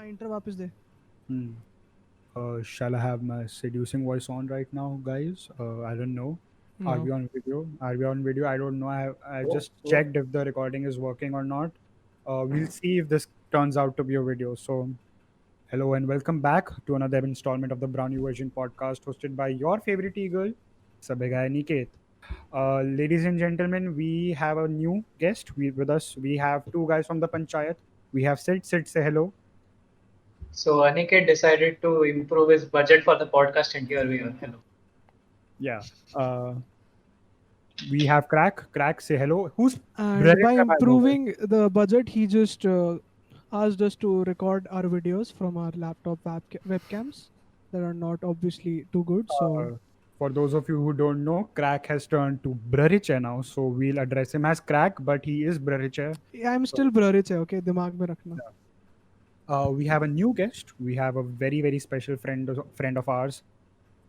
Inter वापस दे. Hmm. Shall I have my seducing voice on right now, guys? I don't know. Are we No. on video? Are we on video? I don't know. I just checked if the recording is working or not. We'll see if this turns out to be a video. So, hello and welcome back to another installment of the Brownie Version podcast hosted by your favorite eagle, Sabegay Niket. Ladies and gentlemen, we have a new guest with us. We have two guys from the Panchayat. We have Sid. Sid, say hello. So Aniket decided to improve his budget for the podcast, and here we are. Hello. Yeah. Uh, we have Crack. Crack, say hello. Who's And by brilliant, by the way? improving the budget, he just asked us to record our videos from our laptop webcams that are not obviously too good. So For those of you who don't know, Crack has turned to Brariche now, so we'll address him as Crack, but he is Brariche. yeah, I'm So, still blurry, okay? दिमाग में रखना. we have a new guest. We have a very, very special friend of ours.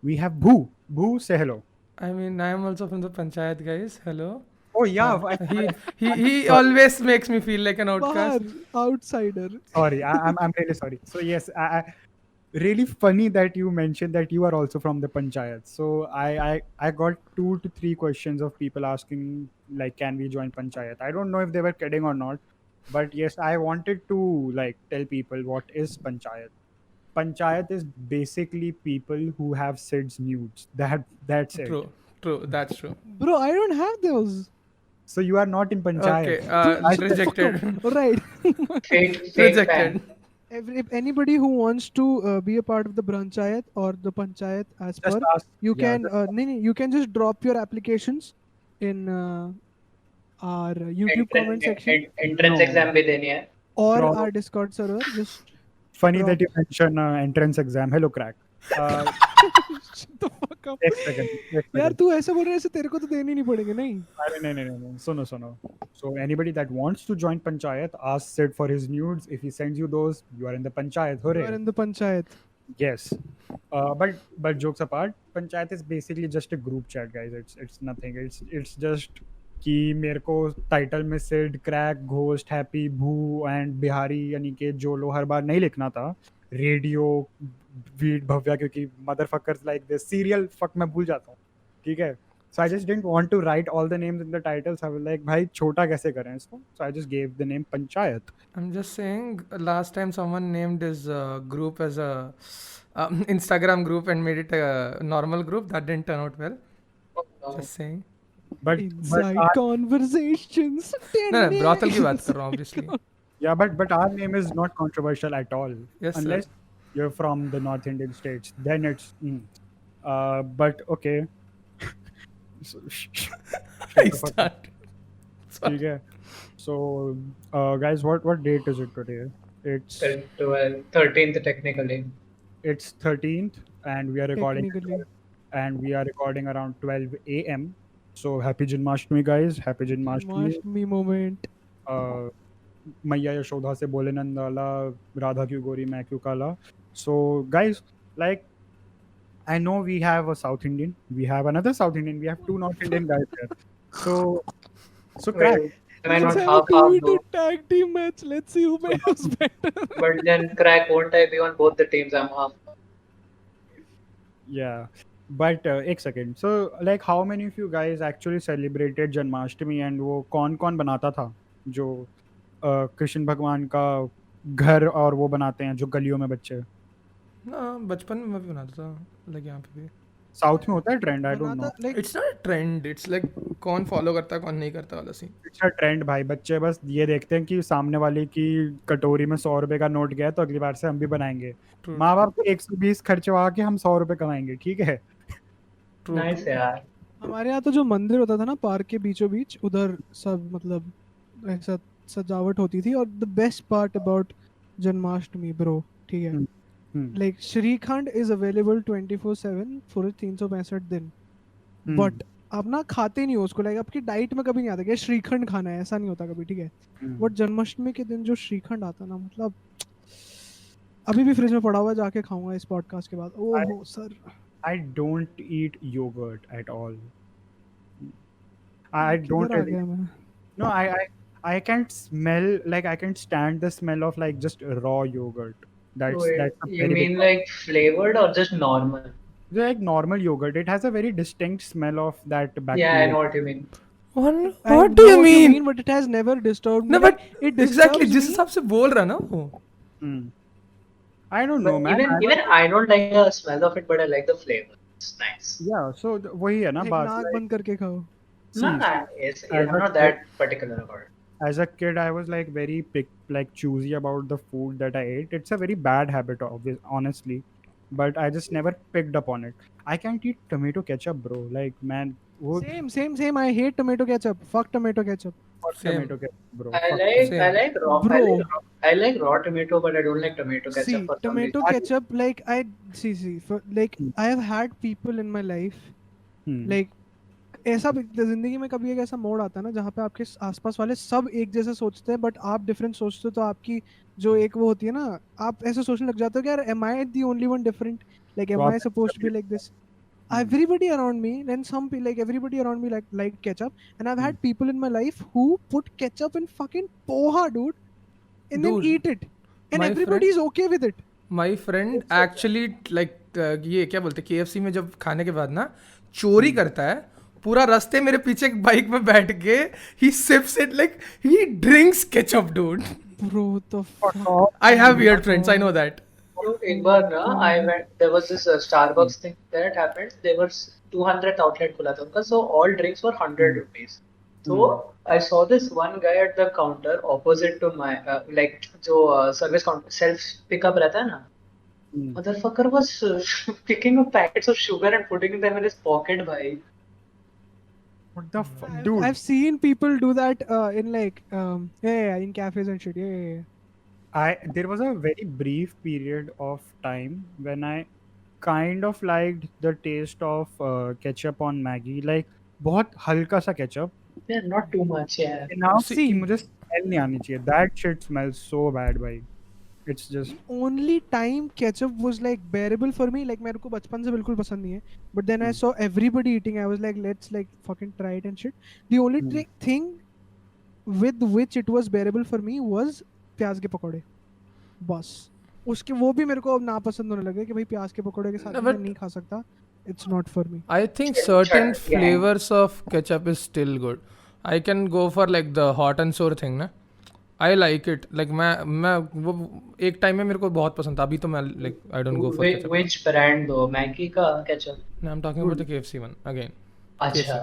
We have Boo. Boo, say hello. I mean, I am also from the Panchayat, guys. Hello. Oh, yeah. He Sorry. always makes me feel like an outcast. बाहर outsider. Sorry, I'm really sorry. So, yes, really funny that you mentioned that you are also from the panchayat. So I got 2 to 3 questions of people asking like, can we join panchayat? I don't know if they were kidding or not, but yes, I wanted to like tell people what is panchayat. Panchayat is basically people who have Sid's nudes. That's it. True. That's true. Bro, I don't have those. So you are not in panchayat. Okay. I should- Rejected. Right. Fake Rejected. fan. If anybody who wants to be a part of the branchayat or the panchayat as Just per, ask. you Yeah, can you can just drop your applications in our YouTube comment section Entrance No. exam भी देनी है. or Drop. our Discord server. Just funny drop. that you mentioned entrance exam. Hello, Crack. shut the fuck up. एक second. यार तू ऐसे बोल रहा है ऐसे तेरे को तो देने नहीं पड़ेंगे नहीं. No. Suno. So anybody that wants to join panchayat, ask Sid for his nudes. If he sends you those, you are in the panchayat. You Hooray! are in the panchayat. Yes. But jokes apart, panchayat is basically just a group chat, guys. It's nothing. It's just कि मेरे को title में Sid crack ghost happy भू and Bihari यानी कि जो लो हर बार नहीं लिखना था रेडियो वीट भव्या क्योंकि motherfuckers like this serial fuck मैं भूल जाता हूँ ठीक है so I just didn't want to write all the names in the titles. I was like भाई छोटा कैसे करें इसको so I just gave the name Panchayat. I'm just saying, last time someone named his group as a Instagram group and made it a normal group. That didn't turn out well. Just saying. but Inside our, conversations. No, brothel की बात कर रहा हूँ, obviously. yeah but our name is not controversial at all Yes, sir. unless you're from the North Indian states then it's but okay so, I start. ठीक है so guys what date is it today it's 13th technically. it's 13th and we are recording Technically. and we are recording around 12 a.m. so happy Janmashtami guys happy Janmashtami Janmashtami moment. मैया यशोदा से बोले नंदाला राधा क्यों गोरी मैं क्यों काला so guys like I know we have a South Indian we have another South Indian we have two North Indian guys here so crack Am I Let's not have a half 2v2 though? tag team match. Let's see who behaves better. But then Crack won't I be on both the teams? I'm half. Yeah, but एक second. So like, how many of you guys actually celebrated Janmashtami and वो कौन बनाता था जो कृष्ण भगवान का घर और वो बनाते हैं जो गलियों में बच्चे हाँ, बचपन में मैं भी बनाता था, like यहाँ पे भी. साउथ में होता है trend I don't know Banana, like It's not a trend. It's like कौन follow करता है कौन नहीं करता वाला scene. इट्स अ ट्रेंड भाई बच्चे बस ये देखते हैं कि सामने वाले की कटोरी में 100 रुपए का नोट गया तो अगली बार से हम भी बनाएंगे True. माँ बाप को 120 खर्चवा के हम 100 रुपए कमाएंगे ठीक है True. Nice यार. हमारे यहाँ तो जो मंदिर होता था ना पार्क के बीचों बीच उधर सब मतलब ऐसा सजावट होती थी और the best part about Janmashtami bro ठीक है लाइक श्रीखंड इज अवेलेबल 24/7 पूरे 365 दिन बट आप ना खाते नहीं हो उसको लाइक आपकी डाइट में कभी नहीं आता कि श्रीखंड खाना है ऐसा नहीं होता कभी ठीक है बट जन्माष्टमी के दिन जो श्रीखंड आता ना मतलब अभी भी फ्रिज में पड़ा हुआ है जाके खाऊंगा इस पॉडकास्ट के बाद ओहो sir I don't eat yogurt at all. I don't किधर आ really, गया मैं no I can't smell like I can't stand the smell of like just raw yogurt. That's Wait, that's a you very big mean part. like flavored or just normal? Like normal yogurt, it has a very distinct smell of that Yeah, I bacteria. know what you mean. I What do know you what you mean? mean, but it has never disturbed No, me. but Like it exactly disturbs जिस me. हिसाब से बोल रहा ना वो. Hmm. I don't know, But man. even I don't like the smell of it, but I like the flavor. It's nice. Yeah, so वही है ना Like बात. नाक Like, बंद करके खाओ. No, see, no, as I'm a not kid, that particular about it. as a kid, I was like very like choosy about the food that I ate. It's a very bad habit, honestly, but I just never picked up on it. I can't eat tomato ketchup, bro. Like, man, what? Same. I hate tomato ketchup. Fuck tomato ketchup. Fuck Same. tomato ketchup, bro. I Fuck like tomato. I Same. like raw Bro. I like raw tomato, but I don't like tomato ketchup See, for some reason. tomato ketchup, like I see for like Hmm. I have had people in my life, Hmm. like ऐसा जिंदगी में कभी एक ऐसा मोड़ आता है ना जहाँ पे आपके आसपास वाले सब एक जैसा सोचते हैं बट आप डिफरेंट सोचते हो तो आपकी जो एक वो होती है ना आप ऐसे सोचने लग जाते हो कि यार am I the only one different like am तो आई आप supposed to be like this Hmm. everybody around me and some people like everybody around me like ketchup and I've Hmm. had people in my life who put ketchup in fucking poha dude and then Dude, eat it and my everybody is okay with it. My friend actually like ये क्या बोलते KFC में जब खाने के बाद ना चोरी करता है पूरा रास्ते मेरे पीछे एक बाइक में बैठ के ही sips it like he drinks ketchup dude. Bro, the Fuck fuck. off. I have weird friends, I know that. So एक बार ना I went there was this Starbucks thing that happened. There was 200th outlet खुला था उनका, so all drinks were 100 rupees. So I saw this one guy at the counter opposite to my like जो service counter self pickup रहता है ना, Hmm. motherfucker was picking up packets of sugar and putting them in his pocket, भाई. What the fuck, dude? I've seen people do that in like yeah, in cafes and shit. Yeah. There was a very brief period of time when I kind of liked the taste of ketchup on Maggie, like बहुत हल्का सा ketchup. Yeah, not too much, yeah. Enough See- कि मुझे smell नहीं आनी चाहिए. That shit smells so bad, भाई. It's just Only time ketchup was like bearable for me. Like मेरे को बचपन से बिल्कुल पसंद नहीं है. But then I saw everybody eating. I was like, let's like fucking try it and shit. The only thing with which it was bearable for me was प्याज के पकौड़े. बस. उसके वो भी मेरे को अब नापसंद होने लगे कि भाई प्याज के पकौड़े के साथ No, मैं but- नहीं खा सकता. It's not for me. I think certain Sure, yeah. flavors of ketchup is still good. I can go for like the hot and sour thing ना. I like it. Like मैं वो एक time में मेरे को बहुत पसंद था. अभी तो मैं like I don't go for ketchup. Which brand though? Maggi का ketchup? No, I'm talking about the KFC one again. अच्छा.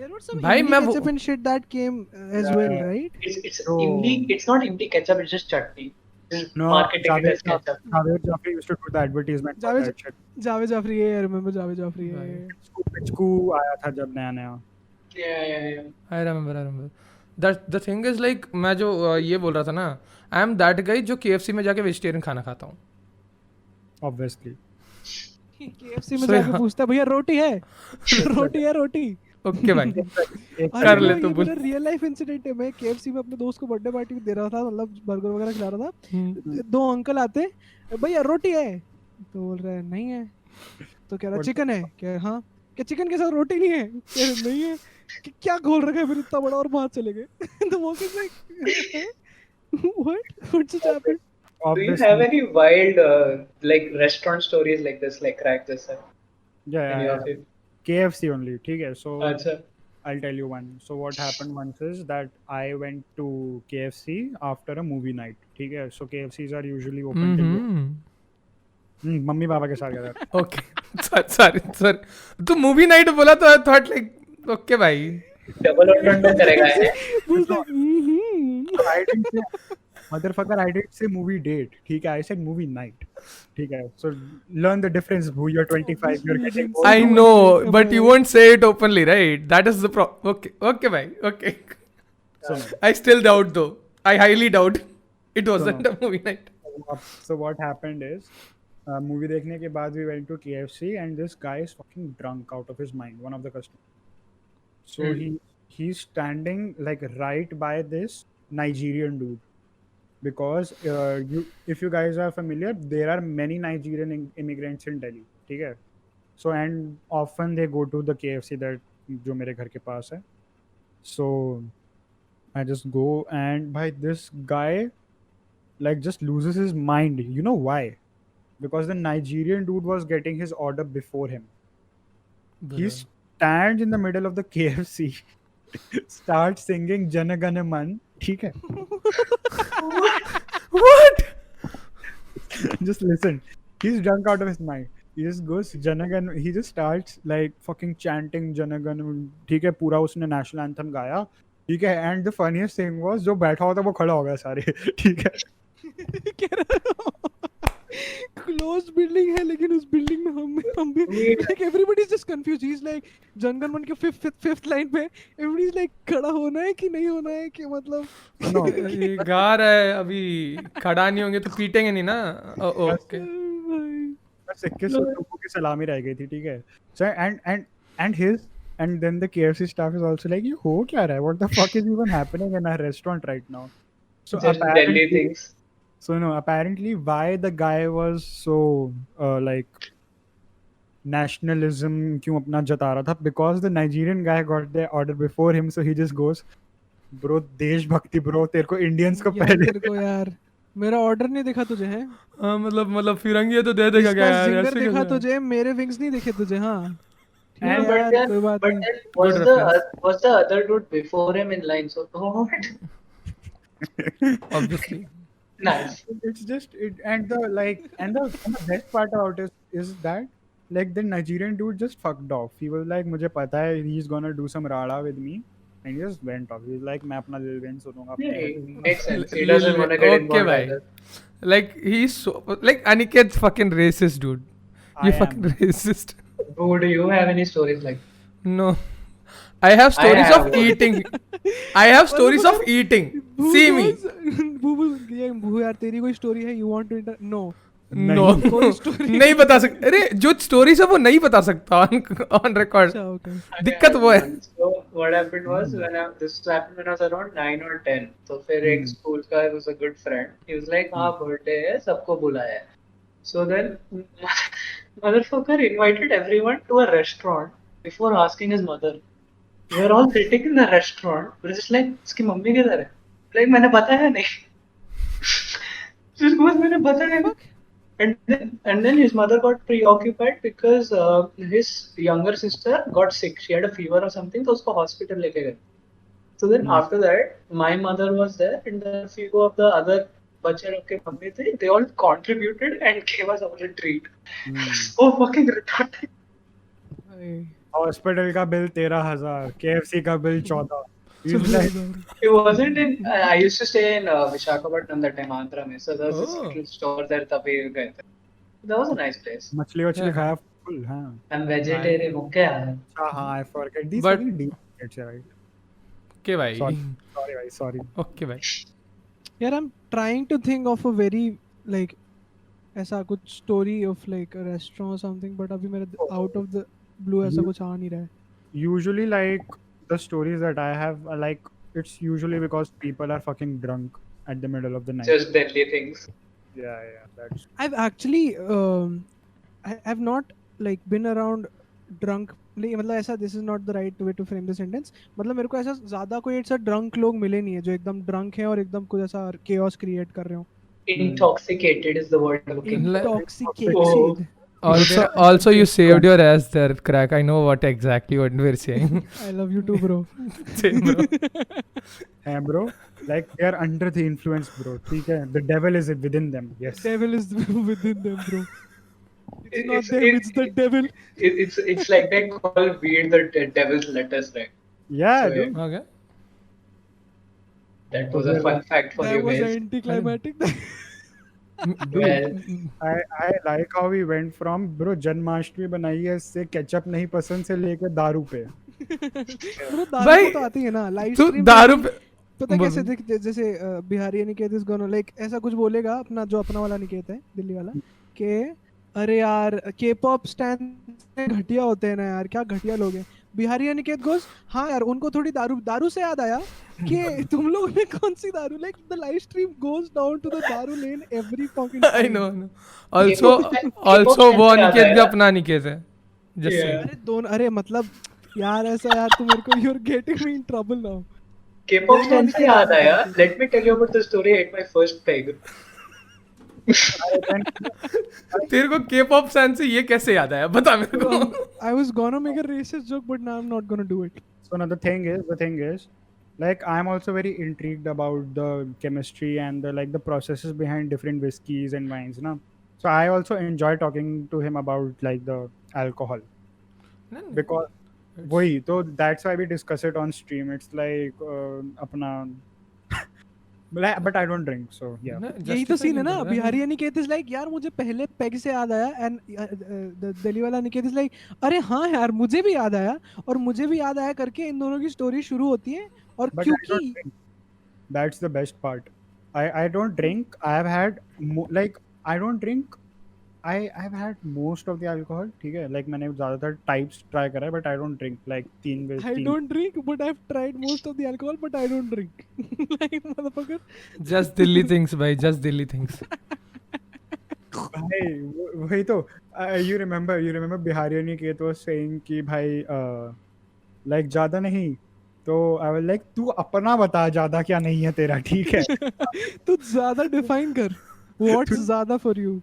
There was some भाई Imli मैं वो- ketchup and shit that came as well, right? It's So- imli. It's not imli ketchup. It's just chutney. Just no. marketing it as ketchup. Javed Jafri used to do the advertisement for Javed- that shit. Javed Jafri, yeah, I remember Javed Jafri. Yeah. पिचकू आया था जब नया नया. Yeah. I remember. The thing is like मैं जो ये बोल रहा था ना I am that guy जो KFC में जाके वेजिटेरियन खाना खाता हूँ. Obviously. KFC में So, जाके yeah. पूछता है भैया रोटी है रोटी है रोटी. Okay भाई. एक अरे कर bro, ले ये तू बोल. मेरा रियल लाइफ इंसिडेंट है. मैं KFC में अपने दोस्त को बर्थडे पार्टी दे रहा था मतलब बर्गर वगैरह खिला रहा था. दो अंकल आते भैया रोटी है तो बोल रहा है नहीं है तो कह रहा चिकन है क्या हाँ क्या चिकन के साथ रोटी नहीं है कह रहा, नहीं है कि क्या खोल रखा है फिर इतना बड़ा और बाहर चले गए. तो वो what just happened? Do you have any wild like restaurant stories like this, like crack this up? Any yeah, of it? KFC only. ठीक है. So अच्छा. I'll tell you one. So what happened once is that I went to KFC after a movie night. ठीक है. So KFCs are usually open till mummy papa के साथ गया था. Okay. Sorry. तू मूवी नाइट बोला तो I thought like okay भाई. Double or don't करेगा है. Was like, mm-hmm. I didn't say motherfucker. I didn't say movie date. ठीक है. I said movie night. ठीक है. So learn the difference. Who you're 25. You're getting old. I know, but you won't say it openly, right? That is the problem. Okay, bhai. Okay. So, I still doubt though. I highly doubt. It wasn't a movie night. so what happened is movie देखने के बाद we went to KFC and this guy is fucking drunk out of his mind. One of the customers. So he's standing like right by this Nigerian dude. Because if you guys are familiar, there are many Nigerian immigrants in Delhi. ठीक है. So and often they go to the KFC that जो मेरे घर के पास है. So I just go and by this guy like just loses his mind. You know why? Because the Nigerian dude was getting his order before him. He stands in the middle of the KFC, starts singing Jana Gana Man. ठीक है? What? Just listen. He's drunk out of his mind. He just goes Jana Gana. He just starts like fucking chanting Jana Gana. ठीक है? पूरा उसने national anthem गाया. ठीक है? And the funniest thing was जो बैठा हुआ था वो खड़ा हो गया सारे. ठीक है? क्लोज बिल्डिंग है लेकिन उस बिल्डिंग में हम भी like everybody is just confuse he is like Jana Gana Mana के फिफ्थ लाइन पे एवरीबॉडी इज लाइक खड़ा होना है कि नहीं होना है कि मतलब No. ये गा रहा है अभी, खड़ा नहीं होंगे तो पीटेंगे नहीं ना. ओके. बस 21 लोगों की सलामी रह गई थी. ठीक है? So and then the KFC staff is also like, you हो क्या रहा है? What the fuck is even happening in our restaurant right now? So Just Delhi things. So no, apparently why the guy was so like nationalism क्यों अपना जता रहा था, because the Nigerian guy got the order before him, so he just goes, bro देशभक्ति bro, तेरे को Indians को यार पहले तेरे को यार मेरा ऑर्डर नहीं दिखा तुझे है हाँ, मतलब फिरंगी है तो दे देगा क्या यार? जिंगर ऐसे दिखा कैसे? तुझे मेरे विंग्स नहीं दिखे तुझे. हाँ ठीक है Yeah, but यार, then, कोई बात but नहीं. then Good was the other dude before him in line? So what? Obviously. Nice. it's just it, and the best part about it is that like the Nigerian dude just fucked off. He was like, मुझे पता है he's gonna do some rada with me, and he just went off. He's like, मैं अपना Lil Wayne सुनूंगा. Yeah, it makes sense. He doesn't want to get Okay, involved bhai. either. Like he's so like Aniket's fucking racist, dude. You I fucking am. racist. Bro, do you have any stories like? No. I have stories have of one. eating. I have stories of eating. See me. बूबू ये बूबू यार तेरी कोई story है you want to know No. कोई story नहीं बता सकता. अरे जो स्टोरीज है वो नहीं बता सकता on record. अच्छा ओके दिक्कत वो है. So what happened was this happened when I was around 9 or 10. तो फिर एक school का was a good friend. He was like, हाँ birthday है, सबको बुलाया है. So then motherfucker invited everyone to a restaurant before asking his mother. We were all sitting in the restaurant. We're just like, इसकी mummy किधर है? Like मैंने बताया नहीं. Just goes मैंने बताया नहीं. And then his mother got preoccupied because his younger sister got sick. She had a fever or something, तो उसको hospital लेके गए. So then after that, my mother was there, and then a few of the other बच्चे लोग के mummy थे. They all contributed and gave us all a treat. So fucking retarded. Hospital का bill 13,000, KFC का bill 14. He's like, It wasn't in. I used to stay in Visakhapatnam that time, Andhra में. So there was this little store there. तभी गए थे. That was a nice place. मछली वछली खाया full. हाँ. I'm vegetarian. Okay यार. हाँ, I forget these But- fucking deep right. Okay भाई. Sorry भाई, sorry. Okay भाई. यार I am trying to think of a very like ऐसा कुछ story of like a restaurant और समथिंग बट अभी मेरे आउट ऑफ द ब्लू ऐसा कुछ आ नहीं रहा है. Usually like the stories that I have are like it's usually because people are fucking drunk at the middle of the night. Just deadly things. Yeah, that's I've actually I've not like been around drunk मतलब ऐसा this is not the right way to frame the sentence. मतलब मेरे को ऐसा ज्यादा कोई ऐसा drunk लोग मिले नहीं है जो एकदम drunk हैं और एकदम कुछ ऐसा chaos create कर रहे हो. Intoxicated is the word I'm looking for. Intoxicated. Also you saved your ass there, crack. I know what exactly what we're saying. I love you too, bro. Same, bro. hey bro, like they are under the influence, bro. ठीक है, the devil is within them. Yes. Devil is within them, bro. It's not It's- them, it- it's the devil. It's like they call weed the devil's lettuce, right? Yeah, So, dude. Okay. That was a fun fact for That you was guys. anticlimactic. Well, I like how we went from bro Janmashtami बनाई है इससे ketchup नहीं पसंद से लेके दारू पे. Bro, दारू भाई, को तो आती है ना लाइव तू स्ट्रीम दारू पे पता बोल। कैसे देख जैसे Bihari Niket is gonna like ऐसा कुछ बोलेगा अपना जो अपना वाला निकेत है दिल्ली वाला कि अरे यार के पॉप स्टैंड घटिया होते हैं ना यार क्या घटिया लोग हैं. बिहारी निकेत गोस हाँ यार उनको थोड़ी दारू से याद आया कि तुम लोगों ने कौन सी दारू like the live stream goes down to the daru lane every fucking I know. Also वो अनिकेत भी अपना अनिकेत है. Just Yeah. saying. अरे दोनों अरे मतलब यार ऐसा यार तू मेरे को you are getting me in trouble now. K-pop stand से याद आया. Let me tell you about the story at my first peg. तेरे को K-pop फैन से ये कैसे याद आया, बता मेरे को. I was gonna make a racist joke, but now I'm not gonna do it. So now the thing is, like I'm also very intrigued about the chemistry and the processes behind different whiskeys and wines, na. So I also enjoy talking to him about like the alcohol because वही तो that's why we discuss it on stream. It's like अपना but I don't drink, so yeah. यही तो scene है ना. Bihari Aniket is like यार मुझे पहले पेग से याद आया, एंड दिल्ली वाला अनिकेत इज लाइक अरे हाँ यार मुझे भी याद आया और मुझे भी याद आया करके इन दोनों की स्टोरी शुरू होती है. और But I don't क्योंकि drink. That's the best part. I don't drink. I have had I don't drink. I've had most of the alcohol. ठीक है, like मैंने ज़्यादातर types try करा है, but I don't drink like I don't drink, but I've tried most of the alcohol, but I don't drink. Like motherfucker. Just Delhi things, भाई, just Delhi things. भाई वही तो you remember Bihari Aniket was saying कि भाई like ज़्यादा नहीं, तो I was like तू अपना बता ज़्यादा क्या नहीं है तेरा, ठीक है. तू ज्यादा define कर. What's ज्यादा for you?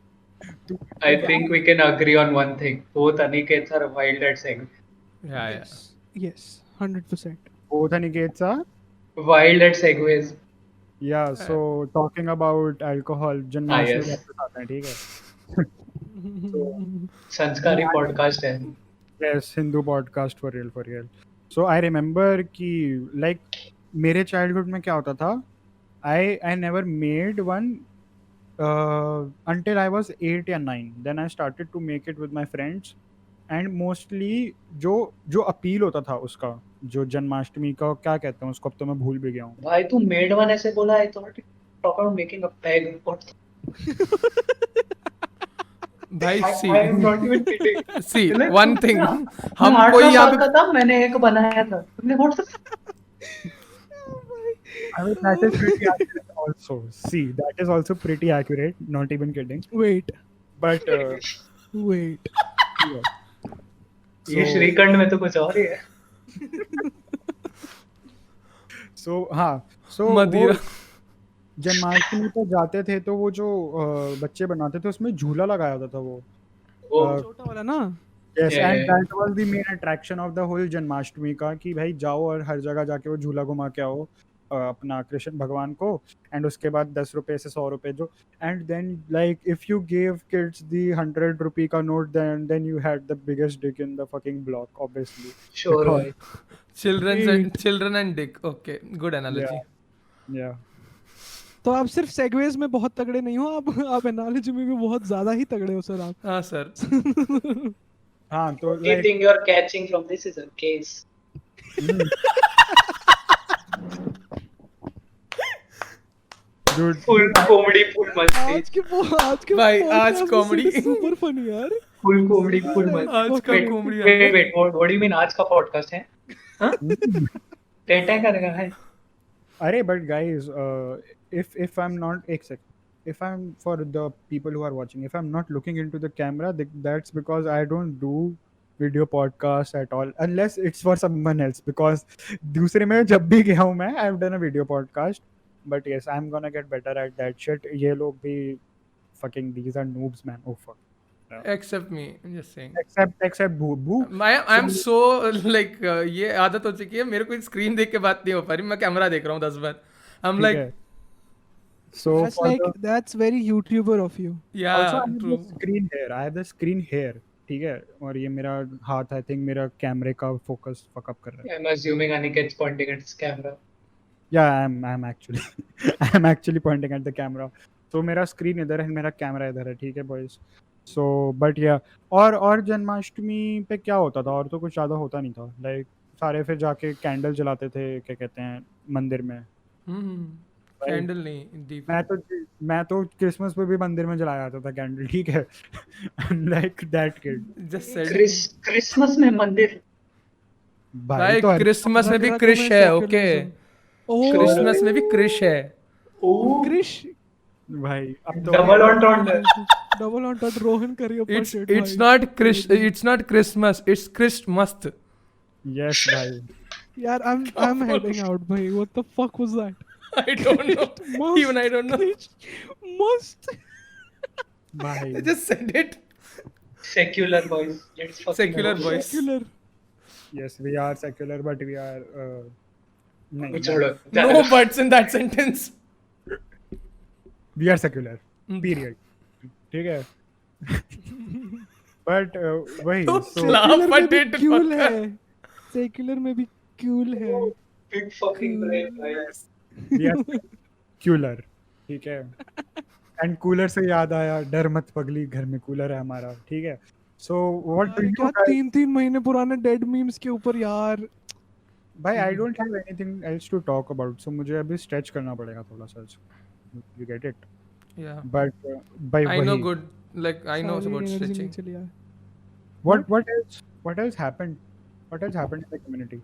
I think we can agree on one thing. Both Anikets are wild at segway. Yeah. Yes, 100%. Both Aniket सा. Wild at segways. Yeah, so talking about alcohol, Janmashtami yes. वापस आते हैं, ठीक है. संस्कारी podcast है. Yes, Hindu podcast for real. So I remember कि like मेरे childhood में क्या होता था, I never made one until I was 8 या 9. Then I started to make it with my friends, and mostly जो अपील होता था उसका, जो जन्माष्टमी का क्या कहते हैं उसको, अब तो मैं भूल भी गया हूँ. भाई तू made one ऐसे बोला, I thought talk about making a peg. भाई I am not even kidding. see one thing, हम मैं कोई 8 यहाँ साल पे का था, मैंने एक बनाया था. तुमने what the I mean, that is pretty accurate also. See, that is also pretty accurate. Not even kidding. Wait. But Wait. yeah. ये श्रीखंड में तो कुछ और ही है. So हाँ, so मदिरा. जन्माष्टमी पर जाते थे तो वो जो बच्चे बनाते थे उसमें झूला लगाया होता था वो. छोटा वाला ना. Yes, Yeah, and yeah. that was the main attraction of the whole Janmashtami का, कि भाई जाओ और हर जगह जाके वो झूला घुमा के आओ अपना कृष्ण भगवान को, एंड उसके बाद 10 रुपए से 100 रुपए जो, and then like if you give kids the 100 रुपए का note, then you had the biggest dick in the fucking block, obviously. Sure भाई. children and dick. Okay, good analogy. Yeah. तो आप सिर्फ सेगवेज में बहुत तगड़े नहीं हो, आप एनालॉजी में भी बहुत ज्यादा ही तगड़े हो सर आप. हाँ सर. हाँ तो The thing you are catching from this is a case. dude, Full comedy, full मस्ती. आज के भाई, आज comedy. सुपर फनी यार. Full comedy, full मस्ती. आज का Wait, comedy wait, what do you mean आज का podcast है? हाँ? टेटा करेगा है. अरे but guys, if I'm not if I'm for the people who are watching, if I'm not looking into the camera, that's because I don't do video podcast at all, unless it's for someone else, because दूसरे में जब भी गया हूँ मैं, I've done a video podcast, but yes, I'm gonna get better at that shit. ये लोग भी fucking, these are noobs man. Oh fuck. Except me, I'm just saying. Except Boo. I'm so like ये आदत हो चुकी है मेरे को, स्क्रीन देख के बात नहीं हो पा रही, मैं कैमरा देख रहा हूँ 10 बार. I'm like, so that's very YouTuber of you. yeah, also I have true. the screen here. I have the screen here. ठीक है, और ये मेरा हाथ आई थिंक मेरा कैमरे का फोकस फक अप कर रहा है. I'm assuming Aniket's pointing at his camera. Yeah, I'm actually pointing at the camera. तो मेरा स्क्रीन इधर है, मेरा कैमरा इधर है, ठीक है बॉयज. So but yeah, और जन्माष्टमी पे क्या होता था, और तो कुछ ज़्यादा होता नहीं था. लाइक सारे फिर जाके कैंडल जलाते थे, क्या कहते हैं, मंदिर में. कैंडल नहीं, दीप. मैं तो क्रिसमस पे भी मंदिर में जलाया जाता था कैंडल, ठीक है. Like that kid. Just said. Christmas में मंदिर. भाई तो क्रिसमस में भी क्रिश है, ओके. क्रिसमस में भी क्रिश है. क्रिश भाई अब तो डबल ऑन टॉट रोहन करियो पर shit. It's not Christmas, it's Christmas. Yes भाई. यार I'm heading out भाई. What the fuck was that? I don't know. Even I don't know. Must. भाई I just said it. Secular boys. Let's fucking Secular go. boys. Secular. yes we are secular but we are नहीं, छोड़ो. No buts in that sentence. we are secular period ठीक है but वही Don't so laugh Secular में at भी it. cool fucker. है. Secular में भी cool है. Big fucking brain, guys. we are secular ठीक है एंड कूलर से याद आया डर मत पगली घर में कूलर है हमारा ठीक है सो व्हाट डू अरे यू क्या 3-3 महीने पुराने डेड मीम्स के ऊपर यार. भाई I don't have anything else to talk about so मुझे अभी स्ट्रेच करना पड़ेगा थोड़ा सा you get it Yeah. But भाई I know वही good. Like I know सारी about energy stretching. नीचे लिया. what else happened in the community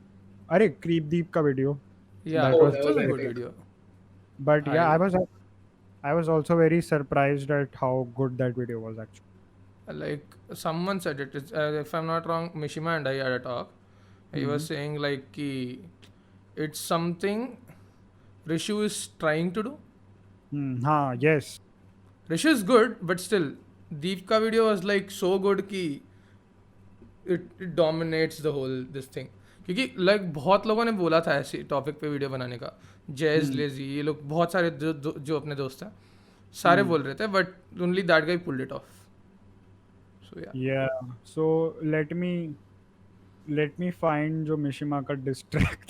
अरे creepdeep का video Yeah, That was- that was a that good was video. but yeah I- I was also very surprised at how good that video was actually Like someone said it. If I'm not wrong, Mishima and I had a talk. He was saying like ki it's something Rishu is trying to do. हाँ yes Rishu is good, but still, Deep ka video was like so good ki it dominates the whole this thing. क्योंकि like बहुत लोगों ने बोला था ऐसे topic पे video बनाने का. जैज लेजी ये लोग बहुत सारे जो अपने दोस्त हैं सारे बोल रहे थे but only that guy pulled it off. So ya yeah so let me find जो मिशिमा का डिस्ट्रैक्ट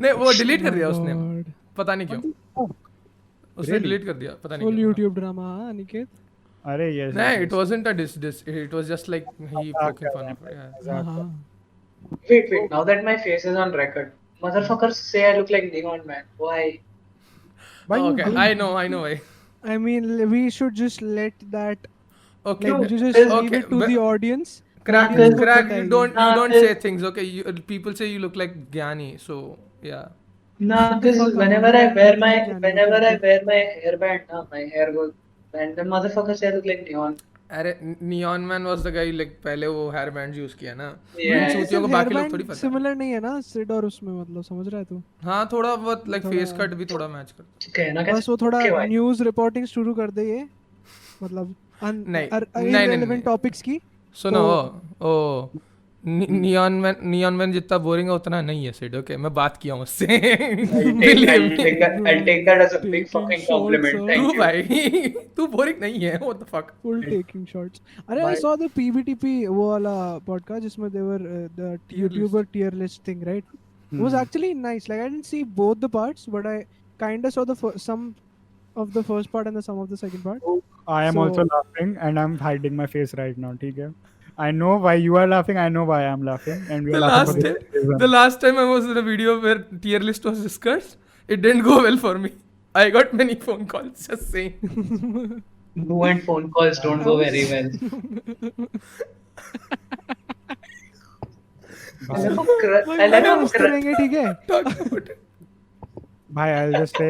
नहीं वो डिलीट कर दिया Oh उसने God. पता नहीं क्यों उसने Really? डिलीट कर दिया पता नहीं Full क्यों. YouTube drama, हाँ अनिकेत. अरे yes नहीं yes, it wasn't a diss it was just like he poking fun of it. Yeah. हाँ हाँ. Wait. Now that my face is on record, motherfuckers say I look like Neon Man. Why? Why you Okay, do- I know why. I mean, we should just let that. Okay, Like, you just Okay, leave it to but- the audience. crack Audience को crack पता you he. don't Nah, say this- things. Okay, people say you look like Gyani, so yeah. Nah, because Fuck, whenever I'm I not wear my Johnny, whenever I okay. wear my hairband, my hair goes. And the motherfuckers say I look like Neon. अरे Neon Man was the guy like पहले वो hair bands use किया ना. Yeah. इन सूतियों को बाकी लोग Hairband थोड़ी पता. similar नहीं है ना सिड और उसमें मतलब समझ रहा है तू. हाँ थोड़ा बहुत like थोड़ा- face cut भी थोड़ा match करता. कहना बस वो थोड़ा Okay, why? न्यूज रिपोर्टिंग शुरू कर दे ये मतलब नहीं, irrelevant टॉपिक्स की. सुनो ओ नियॉन मैन जितना बोरिंग है उतना नहीं है सिड. ओके मैं बात किया हूँ उससे. I'll take that as a big Taking fucking shots, compliment. sir. Thank तू you. भाई तू बोरिंग नहीं है. What the fuck. Full taking shots. अरे I saw the PBTP वो वाला podcast जिसमें they were the Tier YouTuber tier list thing, right? It was actually nice. Like I didn't see both the parts, but I kinda saw the some of the first part and the some of the second part. I am So- also laughing and I'm hiding my face right now ठीक है I know why you are laughing I know why I am laughing and we are laughing for the same reason. The last time I was in a video where tier list was discussed, it didn't go well for me. I got many phone calls just saying. Boo and phone calls don't go very well. I'll let him मस्त रहेंगे ठीक है. Talk about it. भाई I'll just say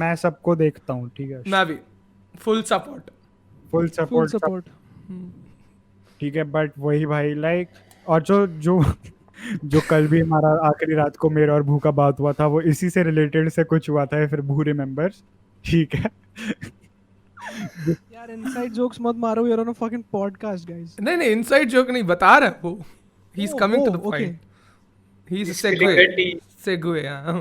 मैं सबको देखता हूँ ठीक है मैं भी full support. full Full support support. ठीक है बट वही भाई लाइक और जो कल भी हमारा आखिरी रात को मेरा और भू का बात हुआ था वो इसी से रिलेटेड से कुछ हुआ था फिर भू रिमेम्बर्स ठीक है यार inside jokes मत मारो. You're on a fucking podcast, guys. नहीं inside joke नहीं बता रहा है वो. He's Oh, coming to oh, the okay. point. He's a spilling the tea. segue हाँ.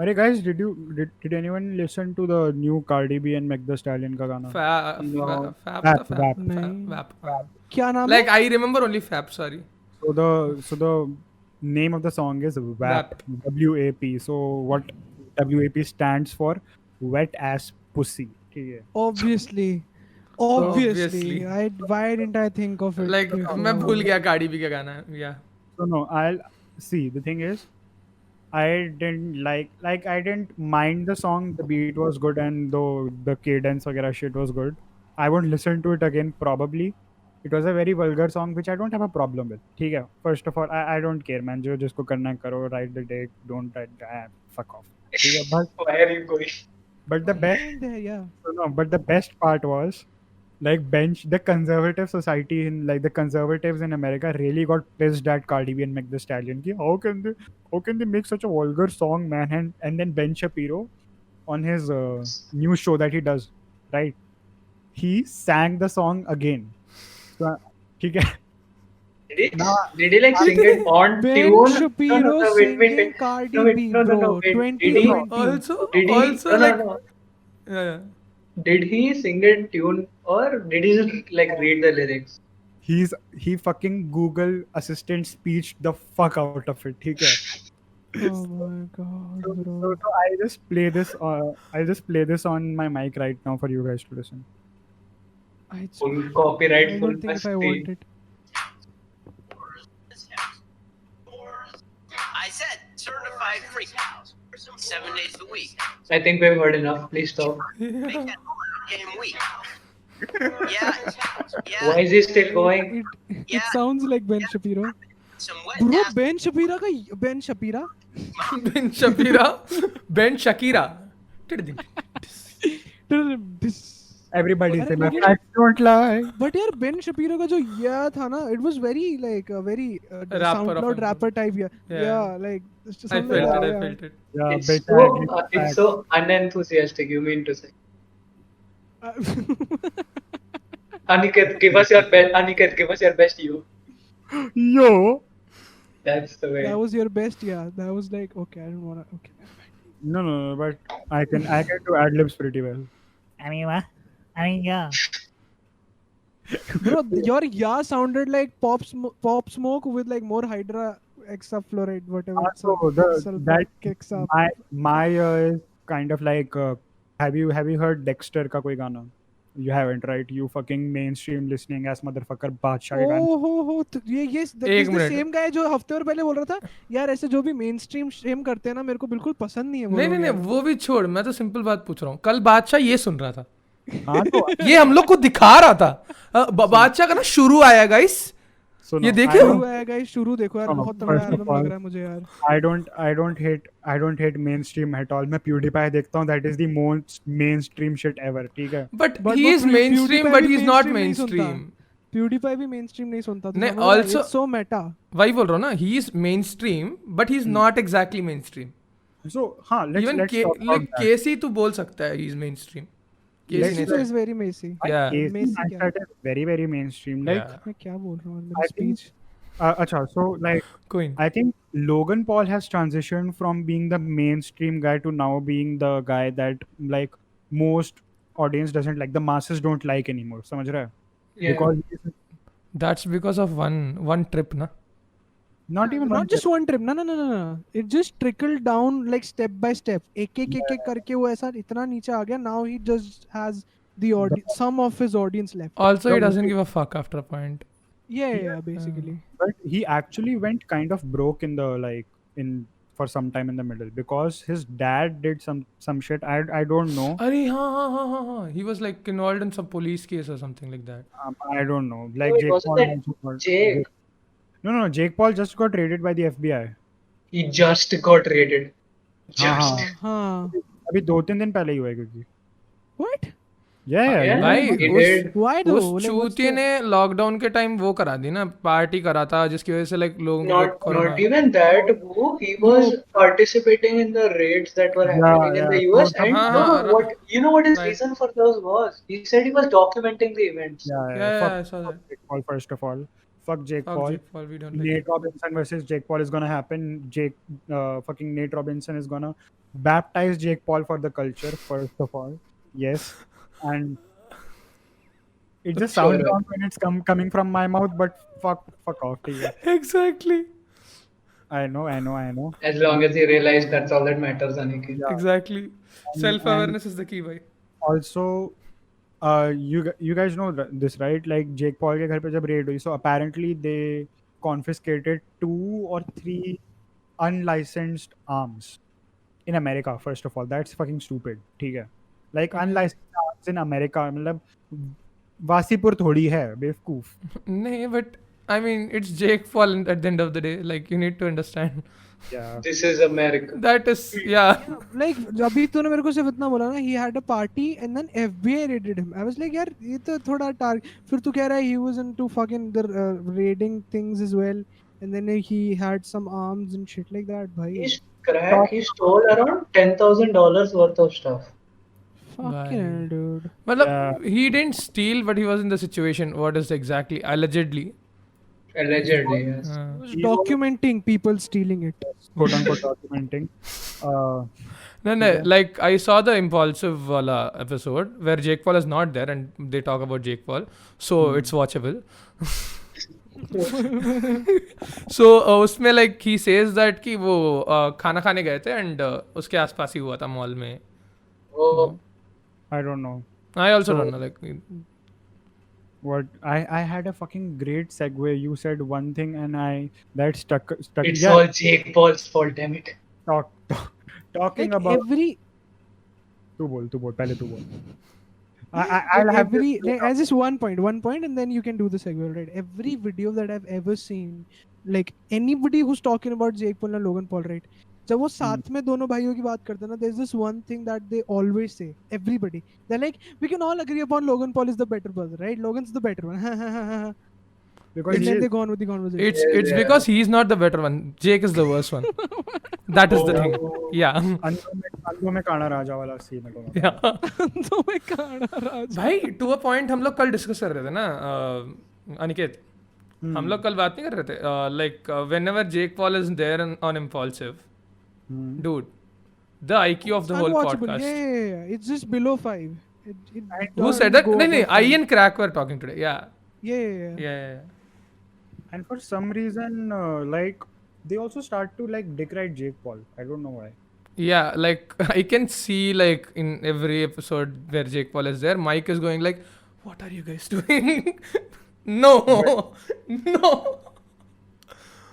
अरे guys did anyone listen to the new Cardi B and Meg The Stallion का गाना Fap. क्या नाम Like है? I remember only Fap. Sorry. so the name of the song is WAP WAP so what WAP stands for wet ass pussy ठीक है Obviously. Why didn't I think of it? Like before? मैं भूल गया Cardi B का गाना. Yeah. So no, I'll see. The thing is, I didn't like I didn't mind the song. The beat was good and though the cadence वगैरह shit was good. I won't listen to it again probably. It was a very vulgar song which I don't have a problem with. ठीक है. First of all, I don't care man. जो जिसको करना है करो. Write the dick. Don't write. Fuck off. ठीक है. Why are you going? But the best. There, yeah. No, but the best part was like the conservative society in like the conservatives in America really got pissed at Cardi B and Meg The Stallion. Ki, how can they make such a vulgar song, man? And then Ben Shapiro on his new show that he does, right? he sang the song again. So, ठीक है. Did he like sing it on Ben tune? Shapiro Wait, wait, singing wait. Cardi No, wait, B, no, bro. wait. 2020. Also, Did he? also No, like, no. yeah. Did he sing it tune or did he just like read the lyrics? He fucking Google Assistant speech the fuck out of it. ठीक है. Oh my god, bro. So I just play this. I'll just play this on my mic right now for you guys to listen. I Full copyright, I full don't think if I masti. want it. I said certified freak house. 7 days a week. I think we've heard enough. Please stop. Make that game week. Yeah. Yeah. Why is he still going? It Yeah. sounds like Ben Shapiro. Some wet Bro, ass Ben Shapiro का Ben Shapira. Ben Shapira, Ben Shakira. Everybody अरे say my लेकिन- facts don't lie. But यार Ben Shapiro का जो yeah था ना, it was very like a very SoundCloud rapper type yeah. Yeah. Yeah, like it's just I something felt like it. that, I yeah. felt it. Yeah, It's better so, agree with it's that. so unenthusiastic, you mean to say. Aniket, give us your best. Aniket, give us your best you. Yo. That's the way. That was your best, yeah. That was like okay, I don't wanna okay. No, but I can do ad libs pretty well. I mean, what? I mean, yeah. Bro, your yeah sounded like pop smoke with like more hydra hexafluoride, whatever. Also, that my is kind of like have you heard Dexter का कोई गाना? You haven't, right? You fucking mainstream listening ass motherfucker बादशाह के गाने. हो ये एक the minute. same guy जो हफ्ते और पहले बोल रहा था यार ऐसे जो भी मेन स्ट्रीम शेम करते हैं ना मेरे को बिल्कुल पसंद नहीं है वो नहीं लोग नहीं यार। नहीं, वो भी छोड़. मैं तो सिंपल बात पूछ रहा हूँ. कल बादशाह ये सुन रहा था. हाँ तो ये हम लोग को दिखा रहा था. बादशाह का ना शुरू आया गाइस. सुनो, ये देखे हो? शुरू आएगा ये शुरू देखो यार सुनो, बहुत तगड़ा first of एल्बम all, लग रहा है मुझे यार। I don't hate mainstream at all. मैं PewDiePie देखता हूँ. That is the most mainstream shit ever. ठीक है. But But he वो is mainstream, PewDiePie but भी he is not mainstream नहीं mainstream. PewDiePie भी mainstream नहीं सुनता तो नहीं, समझ रहा है? also- It's so meta। वही बोल रहा हूँ ना. He is mainstream, but he is not exactly mainstream. So हाँ, let's Even talk about like that. Casey तू बोल सकता है he is mainstream. Casey Let's Messi नहीं is very Messi। Yeah. Casey Messi क्या? Neistat is very very mainstream. Like Yeah. मैं क्या बोल रहा हूँ I मेरा think- speech। अच्छा, so like कोई नहीं. I think Logan Paul has transitioned from being the mainstream guy to now being the guy that like most audience doesn't like, the masses don't like anymore. समझ रहा है? Yeah. Because he's That's because of one trip ना. not even Not just one trip, no. It just trickled down like step by step. एक करके वो ऐसा इतना नीचे आ गया. Now he just has the audience, some of his audience left. Also he doesn't give a fuck after a point. Yeah, basically. but he actually went kind of broke in the like in for some time in the middle because his dad did some shit. I don't know. अरे हाँ. He was like involved in some police case or something like that. I don't know. Like Wait, Jake wasn't Paul. that also got- Jake? No. Jake Paul just got raided by the FBI. He just got raided. हाँ, Just. हाँ. हाँ. अभी 2-3 दिन पहले ही हुआ है क्योंकि. What? Yeah. Yeah, भाई, he उस- did. Why though? उस Like, what's चूतिए the- ने लॉकडाउन के टाइम वो करा दी ना, पार्टी करा था जिसकी वजह से लाइक लोगों Not even that, Boo. He was participating in the raids that were happening in the US, and you know what his Right. reason for those was? He said he was documenting the events. Yeah, Fuck I saw that. Jake Paul first of all. Fuck Jake Fuck Paul. Jake Paul, we don't like Nate it. Robinson versus Jake Paul is gonna happen. Fucking Nate Robinson is gonna baptize Jake Paul for the culture first of all. Yes, and it just sounds Sure. wrong when it's coming from my mouth, but fuck off. ठीक है. Exactly. I know. As long as he realized that's all that matters, Aniket. Yeah. Exactly. Self awareness is the key, भाई. Also, you guys know this, right? Like Jake Paul के घर पे जब raid हुई, so apparently they confiscated 2 or 3 unlicensed arms in America. First of all, that's fucking stupid. ठीक है. Like unlicensed arms in America, मतलब वासीपुर थोड़ी है, बेवकूफ. नहीं, but I mean it's Jake Paul at the end of the day. Like you need to understand. Yeah. This is America. That is yeah. Like अभी तूने मेरे को सिर्फ इतना बोला ना, he had a party and then FBI raided him. I was like यार ये तो थोड़ा टार्ग. फिर तू कह रहा है he was into fucking the raiding things as well, and then he had some arms and shit like that. भाई He stole around $10,000 worth of stuff. Fucking hell, dude. मतलब he didn't steal, but he was in the situation. What is exactly allegedly? Allegedly, yes. He was He was- documenting people stealing it. quote unquote documenting. No, like I saw the impulsive wala episode where Jake Paul is not there and they talk about Jake Paul, so it's watchable. So उसमें like he says that कि वो खाना खाने गए थे and उसके आसपास ही हुआ था मॉल में. Oh, I don't know I also don't know like what I had a fucking great segue. You said one thing and that stuck. it's Yeah, all Jake Paul's fault, damn it. talking Like about. every तू बोल पहले तू बोल. I'll have every this- like, as just one point and then you can do the segue, right? Every video that I've ever seen, like anybody who's talking about Jake Paul and Logan Paul, right? जब वो साथ में दोनों भाइयों की बात करते हैं ना, there's this one thing that they always say. Everybody, they're like, we can all agree upon Logan Paul is the better brother, right? Logan's the better one. because And he then is- they go on with the conversation. it's because he's not the better one. Jake is the worst one. That is the thing. Yeah. अंधों में काना राजा वाला scene है. Yeah. तो मैं काना राज भाई to a point हम लोग कल डिस्कस कर रहे थे ना अनिकेत हम लोग कल बात नहीं कर रहे थे like whenever Jake Paul is there on impulsive dude the IQ of the whole unwatchable. Podcast Yeah, it's just below 5. It who doesn't said that go नहीं above I 5. and Crack were talking today yeah Yeah. And for some reason, like they also start to like degrade Jake Paul. I don't know why. Yeah, like I can see like in every episode where Jake Paul is there, Mike is going like, "What are you guys doing?" No.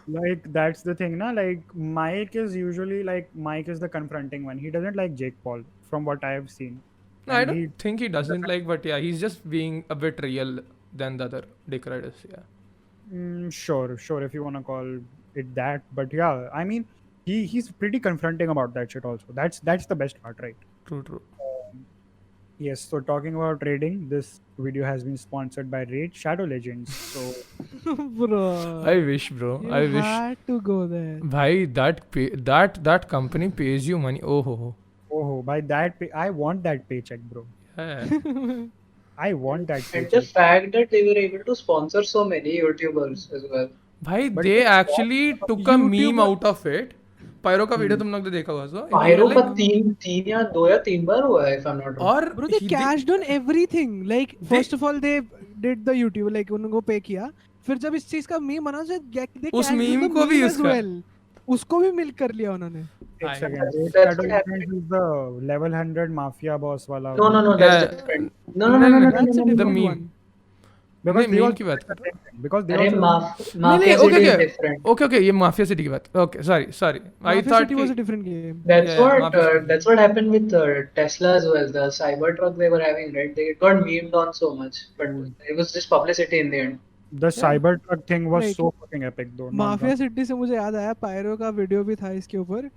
Like that's the thing, na. Like Mike is usually Mike is the confronting one. He doesn't like Jake Paul, from what I have seen. No, I And don't think he doesn't like, but yeah, he's just being a bit real than the other dick riders. Yeah. Sure, if you wanna call it that. But yeah, I mean, he's pretty confronting about that shit also. That's the best part, right? True. Yes. So talking about raiding, this video has been sponsored by Raid Shadow Legends. So Bro. I wish, bro. You I wish. had to go there. Bhai, that company pays you money. Oh. by that I want that paycheck, bro. Yeah. I want that And the paycheck. fact that they were able to sponsor so many YouTubers as well. Bhai, But they it's actually took a meme YouTuber- out of it. Pyro का video तुम लोग ने देखा होगा सो Pyro का दो या तीन बार हुआ है, if I'm not wrong. और Bro, they cashed on everything. Like, first of all, they did the YouTube, like उनको पे किया. फिर जब इस चीज का मीम बना, so they उस cashed on meme the को भी meme use as कर- well. उसको भी मिल कर लिया उन्होंने. एक second. That's Raid what Shadow happened. Legends is the level 100 mafia boss wala. No, that's Yeah. different. No. That's a The different meme. one. Because नहीं, they meme also की बात did the same thing. Because they अरे also Mafia City is okay. different. Okay, ये mafia city की बात. Okay, sorry. I Mafia thought City was a कि different game. That's Yeah, what Mafia City. that's what happened with Tesla as well. The Cybertruck they were having, right? They got memed on so much, but it was just publicity in the end. the Cybertruck thing was Like, so fucking epic though. not mafia the- city से मुझे याद आया, pyro का video भी था इसके ऊपर.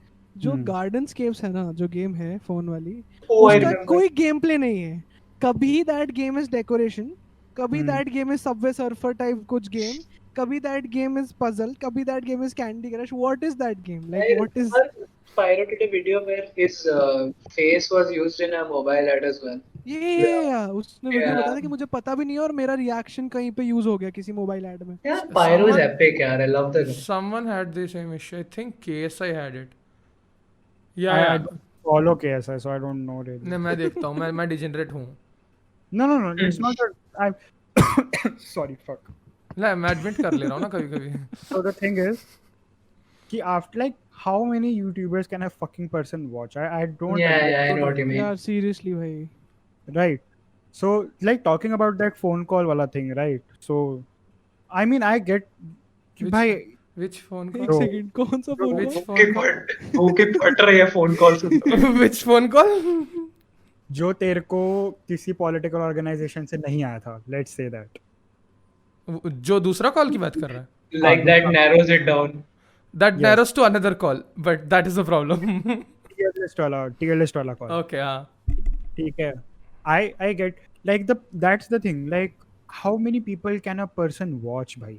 जो गार्डन स्केप्स है ना, जो गेम है फोन वाली, Oh, I उसका remember. कोई गेम प्ले नहीं है. कभी दैट गेम इज डेकोरेशन, कभी that game is Subway surfer type कुछ गेम, कभी दैट गेम इज पजल, कभी that game is candy crush. What is that game? I like what is remember Pyro did a video where his face was used in a mobile ad as well. ये उसने video Yeah. बताया था कि मुझे पता भी नहीं है और मेरा रिएक्शन कहीं पे यूज हो गया किसी मोबाइल ऐड में. Yeah, Pyro is Someone- epic, yaar. I love the guy. someone had the same issue. I think KSI had it. I Yeah. don't follow KSI, so I don't know really. नहीं मैं देखता हूँ मैं degenerate हूँ. No, it's not that I'm sorry, fuck. नहीं मैं admit कर ले रहा हूँ ना कभी. So the thing is, कि after like how many YouTubers can a fucking person watch? I don't. Yeah, I know what you mean. यार सीरियसली भाई. Right. So like talking about that phone call wala thing, right? So I mean I get कि Which- भाई Which phone एक call? Second, कौन सा phone Which call? phone call? भूखे फट रही है phone call सुन के. Which phone call? जो तेरे को किसी पॉलिटिकल ऑर्गेनाइजेशन से नहीं आया था, लेट्स से दैट. जो दूसरा कॉल की बात कर रहा है. Like that narrows it down. That narrows to another call, but that is the problem. Tier list वाला कॉल. Okay, हाँ. ठीक है. I get like that's the thing, like how many people can a person watch bhai?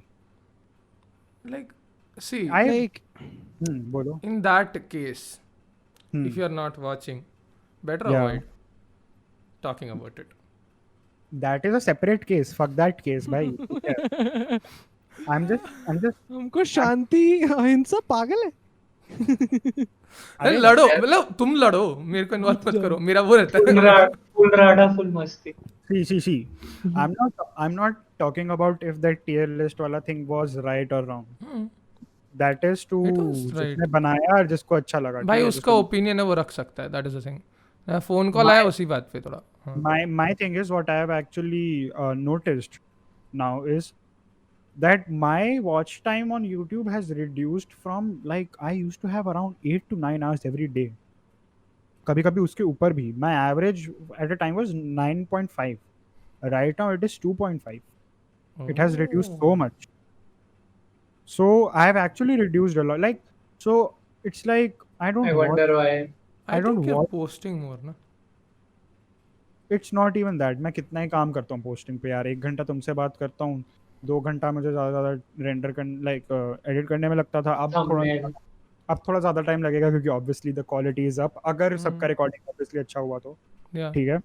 Like, see, Like बोलो. in that case, Hmm. if you are not watching, better Yeah. avoid. talking about it. That is a separate case. Fuck that case, भाई. I'm just हमको शांति अहिंसा पागल है. अरे लड़ो, मतलब तुम लड़ो, मेरे को इन्वॉल्व मत करो, मेरा वो रहता है. full rada, full masti. see. I'm not talking about if that tier list वाला thing was right or wrong. That is to It was right. जिसने बनाया और जिसको अच्छा लगा. भाई उसका ओपिनियन है, वो रख सकता है. That is the thing. Phone call आया उसी बात पे थोड़ा. My thing is what I have actually noticed now is that my watch time on YouTube has reduced from, like, I used to have around 8 to 9 hours every day. कभी-कभी उसके ऊपर भी. My average at a time was 9.5. Right now it is 2.5. It has reduced so much. So I have actually reduced a lot. Like, so it's like I don't I wonder why. I don't think you're watch. posting more ना. It's not even that. मैं कितना ही काम करता हूँ posting पे यार. 1 घंटा तुमसे बात करता हूँ, 2 घंटा मुझे ज़्यादा रेंडर एडिट करने में लगता था. अब थोड़ा ज़्यादा टाइम लगेगा क्योंकि obviously the quality is up. अगर सबका रिकॉर्डिंग ऑब्वियसली अच्छा हुआ तो ठीक है.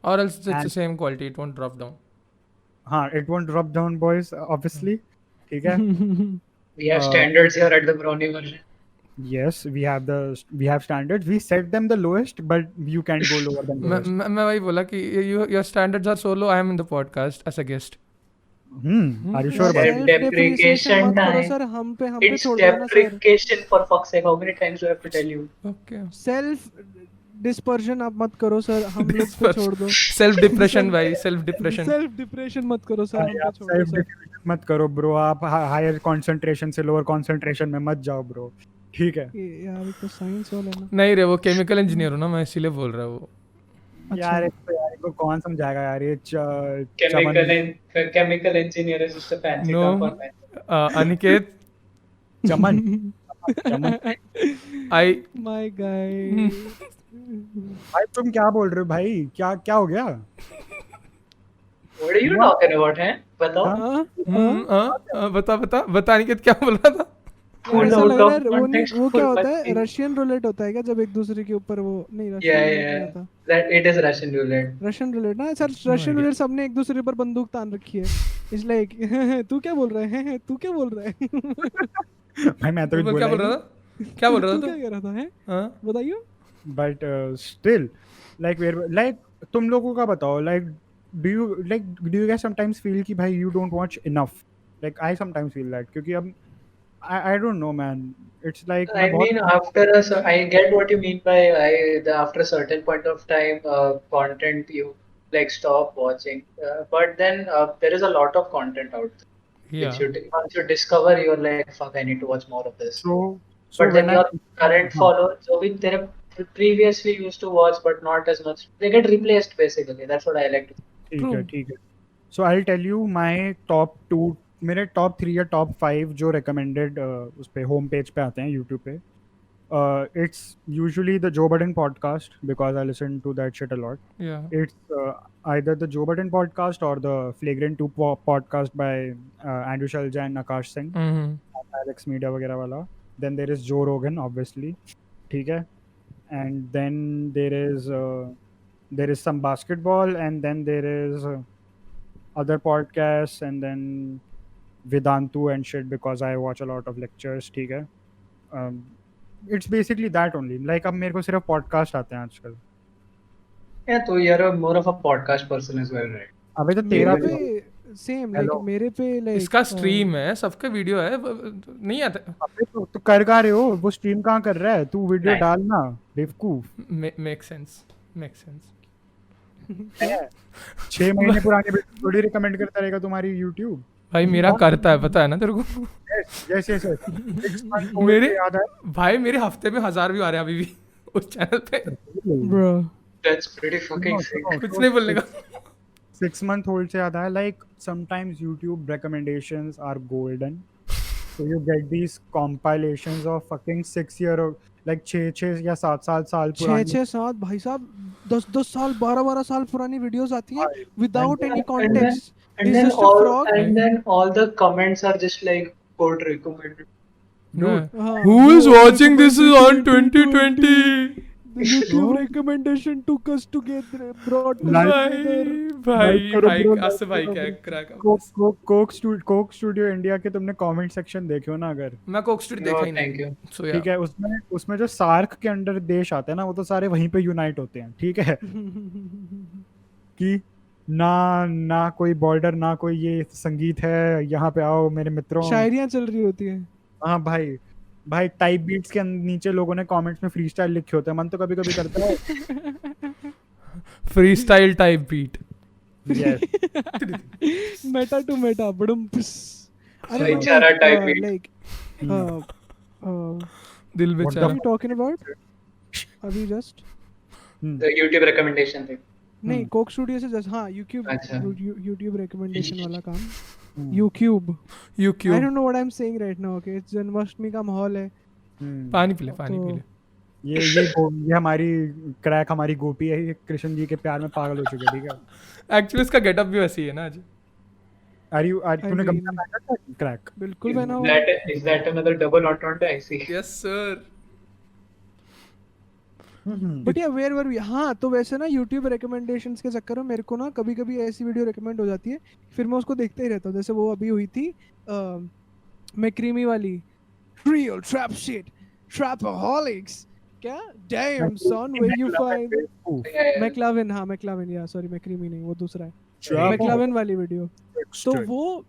Or else it's the same quality, it won't drop down. हाँ, it won't drop down boys obviously. ठीक है. We have standards here at the Brownie version. Yes, we have standards. We set them the lowest, but you can't go lower than lowest. मैं वही बोला कि your standards are so low. I am in the podcast as a guest. Are you sure about it? Self-deprecation मत करो time. Sir, हम पे It's छोड़ दो ना sir. deprecation, for fuck's sake. How many times do I have to tell you? Okay. Self dispersion आप मत करो सर, हम लोग पे छोड़ दो. Self depression भाई, self depression. सेल्फ डिप्रेशन मत करो सर, हम पे आप छोड़ दो self सर. depression मत करो ब्रो. आप हायर कंसंट्रेशन से लोअर कंसंट्रेशन में मत जाओ ब्रो. ठीक है यार ये तो साइंस वाला ना. नहीं रे, वो केमिकल इंजीनियर हूँ ना मैं, इसीलिए बोल रहा हूँ. यार इसको कौन समझाएगा यार. ये Chemical engineer is just a fancy term for that. Aniket, Chaman. My guy. भाई तुम क्या बोल रहे हो भाई? क्या हो गया? What are you talking about, हैं? बताओ. बता अनिकेत क्या बोल रहा था. ऐसा लग रहा है वो क्या होता है, रशियन रूलेट होता है क्या, जब एक दूसरे के ऊपर वो नहीं Russian That it is Russian roulette. Russian roulette ना सर. रशियन रूलेट सबने एक दूसरे पर बंदूक तान रखी है. इट्स लाइक तू क्या बोल रहा है, तू क्या बोल रहा है. भाई मैं तो क्या बोल रहा था तू क्या कह रहा था है, बताइए. बट स्टिल लाइक तुम लोगों का बताओ. Like do you guys sometimes feel कि भाई you don't watch enough? Like I sometimes feel that क्योंकि अब I don't know man. It's like I mean, I get what you mean by after a certain point of time, content you like stop watching. But then there is a lot of content out there. Yeah. Which once you discover, you're like, fuck, I need to watch more of this. So But then your current followers, so with their previously used to watch, but not as much. They get replaced basically. That's what I like to. ठीक है. So I'll tell you my top 2, मेरे top 3 या top 5 जो recommended उस पे home page पे आते हैं YouTube पे. It's usually the Joe Budden podcast because I listen to that shit a lot. Yeah. It's either the Joe Budden podcast or the Flagrant 2 podcast by Andrew Shalja and Akash Singh, Alex Media वगैरह वाला. Then there is Joe Rogan obviously. ठीक है. And then there is some basketball, and then there is other podcasts, and then Vedantu and shit because I watch a lot of lectures. ठीक है. It's basically that only. Like अब मेरे को सिर्फ podcast आते हैं आजकल. Yeah, so you're more of a podcast person as well, right? अबे तो तेरा मेरे पे सेम लाइक मेरे पे लाइक इसका स्ट्रीम है, सबका वीडियो है, नहीं आता. अबे तो कर का रहे हो, वो स्ट्रीम कहाँ कर रहा है? तू वीडियो डालना बेवकूफ. Make sense. 6 महीने पुरानी वीडियो थोड़ी रिकमेंड करता रहेगा तुम्हारी YouTube. भाई मेरा करता है, पता है ना तेरे को. yes. मेरे भाई मेरे हफ्ते में 1000 व्यू आ रहे हैं अभी भी उस चैनल पे. Bro That's pretty fucking sick. कुछ नहीं बोलने का. 6 month old से आता है. Like sometimes YouTube recommendations are golden. So you get these compilations of fucking 6-year-old, like 6 या 7 साल पुरानी. 6 भाई साहब 10 साल 12 साल पुरानी वीडियोस आती हैं without any context. And then all the comments are just like code recommended. Who is watching this on 2020? The YouTube recommendation took us together, brought us Like- together. भाई करो भाई bro, असर like भाई करो क्या bro. Crack Coke studio India के तुमने comment section देखे हो ना अगर, मैं कोक स्टूडियो No, देखा ही thank नहीं you. सो ठीक है, उसमें उसमें जो सार्क के अंडर देश आते हैं ना, वो तो सारे वहीं पे यूनाइट होते हैं, ठीक है, कि ना ना कोई बॉर्डर, ना कोई ये संगीत है, यहाँ पे आओ मेरे मित्रों। शायरियां चल रही होती है। हाँ भाई, भाई टाइप बीट्स के नीचे लोगों ने कमेंट्स में फ्री स्टाइल लिखे होते हैं, मन तो कभी कभी करता है। Freestyle type beat yes, meta to meta बड़म पिस। Sorry, Chara type beat. like दिल What what बेचारा are you talking about? अभी just The YouTube recommendation thing. नहीं कोक स्टूडियो से जस्ट हाँ YouTube अच्छा। YouTube recommendation वाला काम YouTube you I Q don't know what I'm saying right now. Okay, it's Janmashtami का माहौल है। पानी पी ले पानी तो- पी ले ये हमारी क्रैक, हमारी गोपी है, ये कृष्ण जी के प्यार में पागल हो चुके हैं, ठीक है। एक्चुअली इसका गेटअप भी वैसी है ना आज तूने I कभी mean- पहना था क्रैक? बिल्कुल Is बना हुआ है। that another double entendre? I see. Yes sir but या वेयर वर वी हाँ तो वैसे ना YouTube recommendations के चक्कर में मेरे को ना कभी कभी ऐसी वीडियो recommend हो जाती है, फिर मैं उसको देखते ही रहता हूँ। जैसे वो अभी हुई थी मैक्रीमी वाली real trap shit trapaholics क्या damn son where you find Yeah. McLovin हाँ McLovin या सॉरी मैक्रीमी नहीं वो दूसरा है Trap- McLovin वाली वीडियो। तो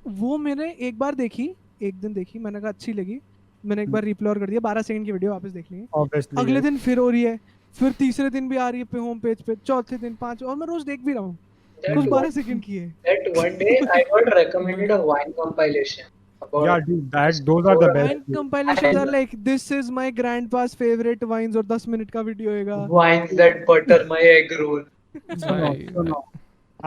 वो मैंने एक बार देखी, एक दिन देखी, मैंने कहा अच्छी लगी, मैंने एक बार रिप्लोर कर दिया, 12 सेकंड की वीडियो वापस देख ली। Obviously, अगले yes. दिन फिर हो रही है, फिर तीसरे दिन भी आ रही है पे होम पेज पे, चौथे दिन 5 और मैं रोज देख भी रहा हूँ। That कुछ 12 one- सेकंड की है। That one day I got recommended a wine compilation. About Yeah, dude, those are the best. Wine compilations are like this is my grandpa's favourite wines और 10 मिनट का वीडियो होएगा। wines that butter my egg roll. भाई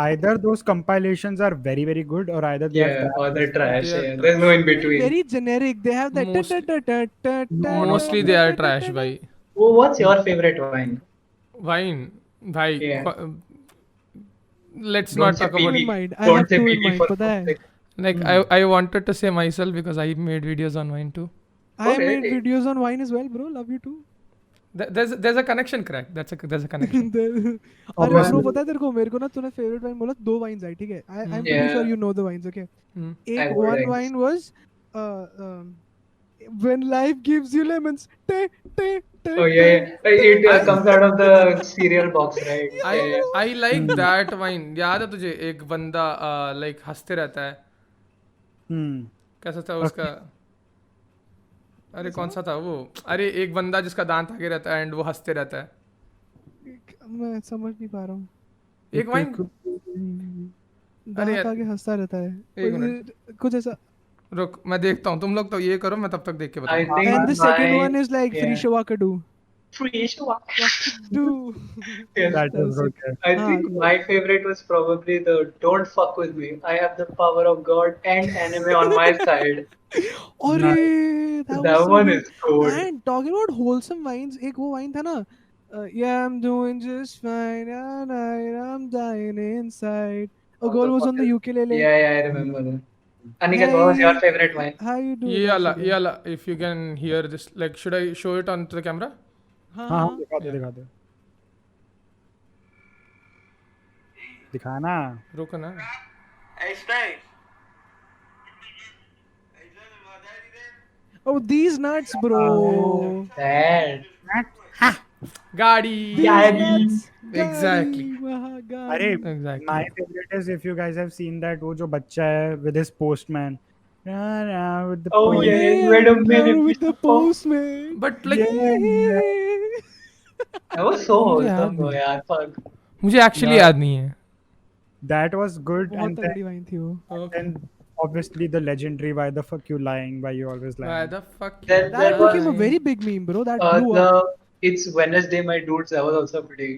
Either those compilations are very very good, or either they Yeah, are or they're trash. They are Yeah. There's no in between. Very generic. They have that mostly they are trash भाई Oh, what's your favorite wine? Wine भाई Yeah. Let's Don't not say talk about in PB. mind. I Don't have say two in PB mind, for पता है? fuck's sake. like I wanted to say myself because I made videos on wine too I Okay. made videos on wine as well, bro. Love you too. there's a connection crack there's a connection अरे bro पता है तेरे को, मेरे को ना तूने favourite wine बोला, 2 वाइन्स आई, ठीक है? I'm pretty Yeah. sure you know the wines, okay? Hmm. I एक would, one I wine was when life gives you lemons. Te, te, te, Oh yeah, yeah. It comes out of the cereal box, right? I Yeah, yeah. I like that wine याद है तुझे एक बंदा like हंसते रहता है कैसा था उसका अरे कौन सा था वो अरे एक बंदा जिसका दांत आगे रहता है एंड वो हंसते रहता है मैं समझ नहीं पा रहा हूँ। एक वाइन दांत यार। आगे हंसता रहता है एक मिनट। कुछ ऐसा। रुक मैं देखता हूँ तुम लोग तो ये करो मैं तब तक देख के I बताऊँ think And the second my- one is like yeah. Free Shawakadu. Free show. Do. Yes. That was sick. okay. I think my favorite was probably the "Don't fuck with me. I have the power of God and anime on my side." अरे that was That so one good. is cool. And talking about wholesome wines, एक वो wine था ना, yeah I'm doing just fine and I'm dying inside. A What girl the was fuck on the is- ukulele. Yeah, yeah, I remember that. Aniket, what was your Hey. favorite wine? How you doing? ये वाला if you can hear this like should I show it on to the camera हाँ हाँ हाँ। दिखा दे दिखाना। रुको ना Hey, Steve. Oh these nuts, bro. That. गाड़ी Nuts. Exactly. गाड़ी, वहाँ गाड़ी। अरे Exactly. my favorite is if you guys have seen that वो जो बच्चा है with his postman with the Oh, post- yeah. Wait a minute. With the postman. But like That was so मुझे याद wholesome, though, नहीं। यार. Fuck. मुझे actually याद नहीं है that was good बहुत and तगड़ी वाइन थी वो। then obviously the legendary why the fuck you lying, why you always Why lying. the fuck That- That that became a was- very big meme, bro. That blew up. The It's Wednesday, my dudes. That was also pretty.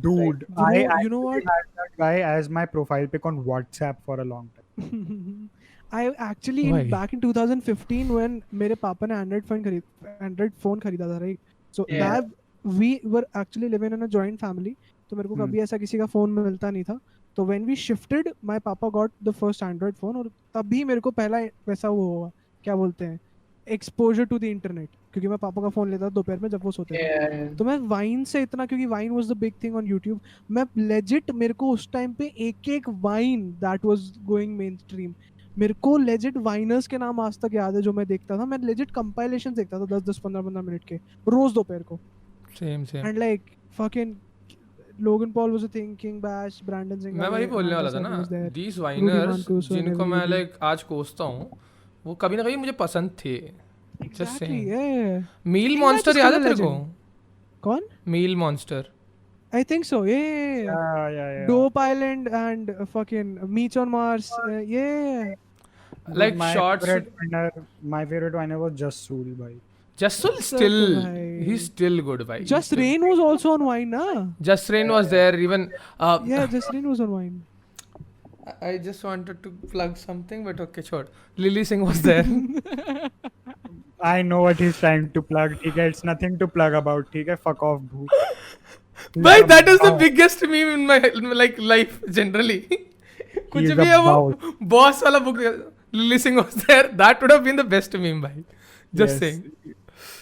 Dude, Bro, I you know actually what? had that guy as my profile pic on WhatsApp for a long time. I actually Why? back in 2015 when मेरे पापा ने Android phone खरीदा था, right? So Yeah. that we were actually living in a joint family. तो मेरे को कभी ऐसा किसी का phone मिलता नहीं था. तो when we shifted, my papa got the first Android phone और तभी मेरे को पहला वैसा वो हुआ, क्या बोलते हैं, exposure to the internet. क्योंकि मैं पापा का फोन लेता था दोपहर में जब वो सोते थे। Yeah. तो मैं वाइन से इतना, क्योंकि wine was the big thing on YouTube, मैं लेजिट, मेरे को उस टाइम पे एक wine that was going main stream, मेरे को लेजिट वाइनर्स के नाम आज तक याद है जो मैं देखता था। मैं लेजिट कंपाइलेशन देखता था 10-10 15-15 मिनट के रोज दोपहर को। Same and like fucking Logan Paul was a thing, King Bach, Brandon Singer, मैं वही बोलने वाला था ना, दीज वाइनर्स जिनको मैं लाइक आज कोसता हूँ वो कभी ना कभी मुझे पसंद थे। Just saying. मील मॉन्स्टर याद है तेरे को? कौन? मील monster. I think so. Yeah. Yeah. Dope Island and fucking Meet on Mars. Yeah. Dude, Like shorts. My favorite winner was Just Soul, bhai. Jasul Suck, still, bhai. he's still good, bhai. Just Rain was also on Wine, na? Just Rain was there even. Yeah, Just Rain was on Wine. I just wanted to plug something, but okay, sure. Lily Singh was there. I know what he's trying to plug. ठीक है, it's nothing to plug about. ठीक है, fuck off, bhoo. Bhai, that is the biggest meme in my like life generally. कुछ He's भी a है वो boss. Boss वाला book Lily Singh was there. That would have been the best meme, bhai. Just Yes. saying.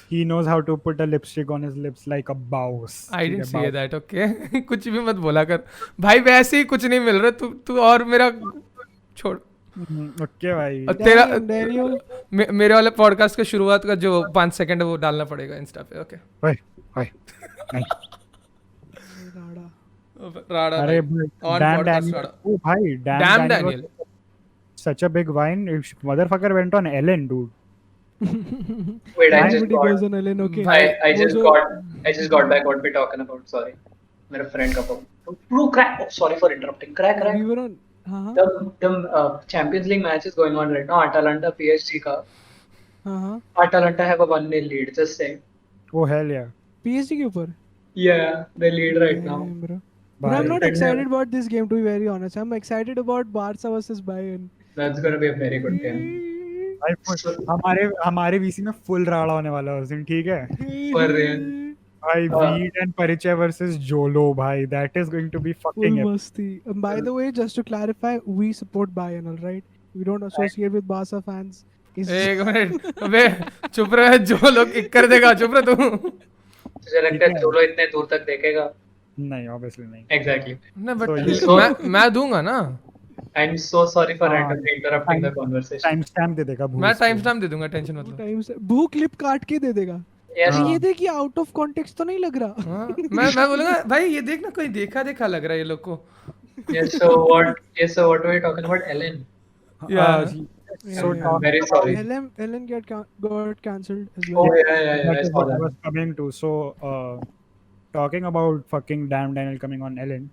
He knows how to put a lipstick on his lips like a boss. I ठीक didn't है, say boss. that, okay? कुछ भी मत बोला कर भाई, वैसे ही कुछ नहीं मिल रहा, तू और मेरा छोड़। Okay, भाई. और तेरा Daniel. मेरे वाले पॉडकास्ट का शुरुआत का जो 5 सेकंड है वो डालना पड़ेगा इंस्टा पे, ओके? Wait. नहीं. राडा अरे भाई, भाई, on damn podcast Daniel. Rada. Oh, भाई, Damn Daniel Daniel. was such a big wine. Motherfucker went on Ellen, dude. Wait, I just Everybody got. goes on Ellen, okay. I just वो got back what we're talking about. Sorry, मेरा friend का phone. Bro, crack. Oh, sorry for interrupting. Crack. we were on. हाँ The Champions League match is going on right now. Atalanta PSG का. हाँ Atalanta have a 1-0 lead. Just saying. Oh, hell yeah. PSG के ऊपर. Yeah, they lead right now. Damn, bro. But I'm not excited about this game, to be very honest. I'm excited about Barca versus Bayern. That's gonna be a very good game. भाई हमारे VC में full राड़ा होने वाला है उस दिन, ठीक है? For real. भाई Veed and Parichय versus Jolo, भाई, that is going to be Full fucking epic. masti. By the way, just to clarify, we support Bayern, all right? We don't associate with Barca fans. एक minute, अबे चुप रह, जो लोग इक कर देगा, चुप रह तू। तुझे लगता है चोलो इतने दूर तक देखेगा? नहीं, obviously नहीं. Exactly. ना बट So- मैं दूंगा ना, I'm so sorry for हाँ. randomly interrupting the conversation. Timestamp दे देगा भूल मैं से. टाइम स्टैम्प दे दूंगा, टेंशन मत लो। टाइम से भू क्लिप काट के दे देगा। Yes. ये देख, ये आउट ऑफ कॉन्टेक्स्ट तो नहीं लग रहा। हाँ, मैं बोलूंगा भाई ये देख ना, कोई देखा लग रहा है ये लोग को। Yes. So what were you talking about, Ellen? Yeah. So Yeah. talk Very sorry. Ellen got cancelled as Oh well. yeah. that I is saw what I that. was coming to. So, talking about fucking damn Daniel coming on Ellen.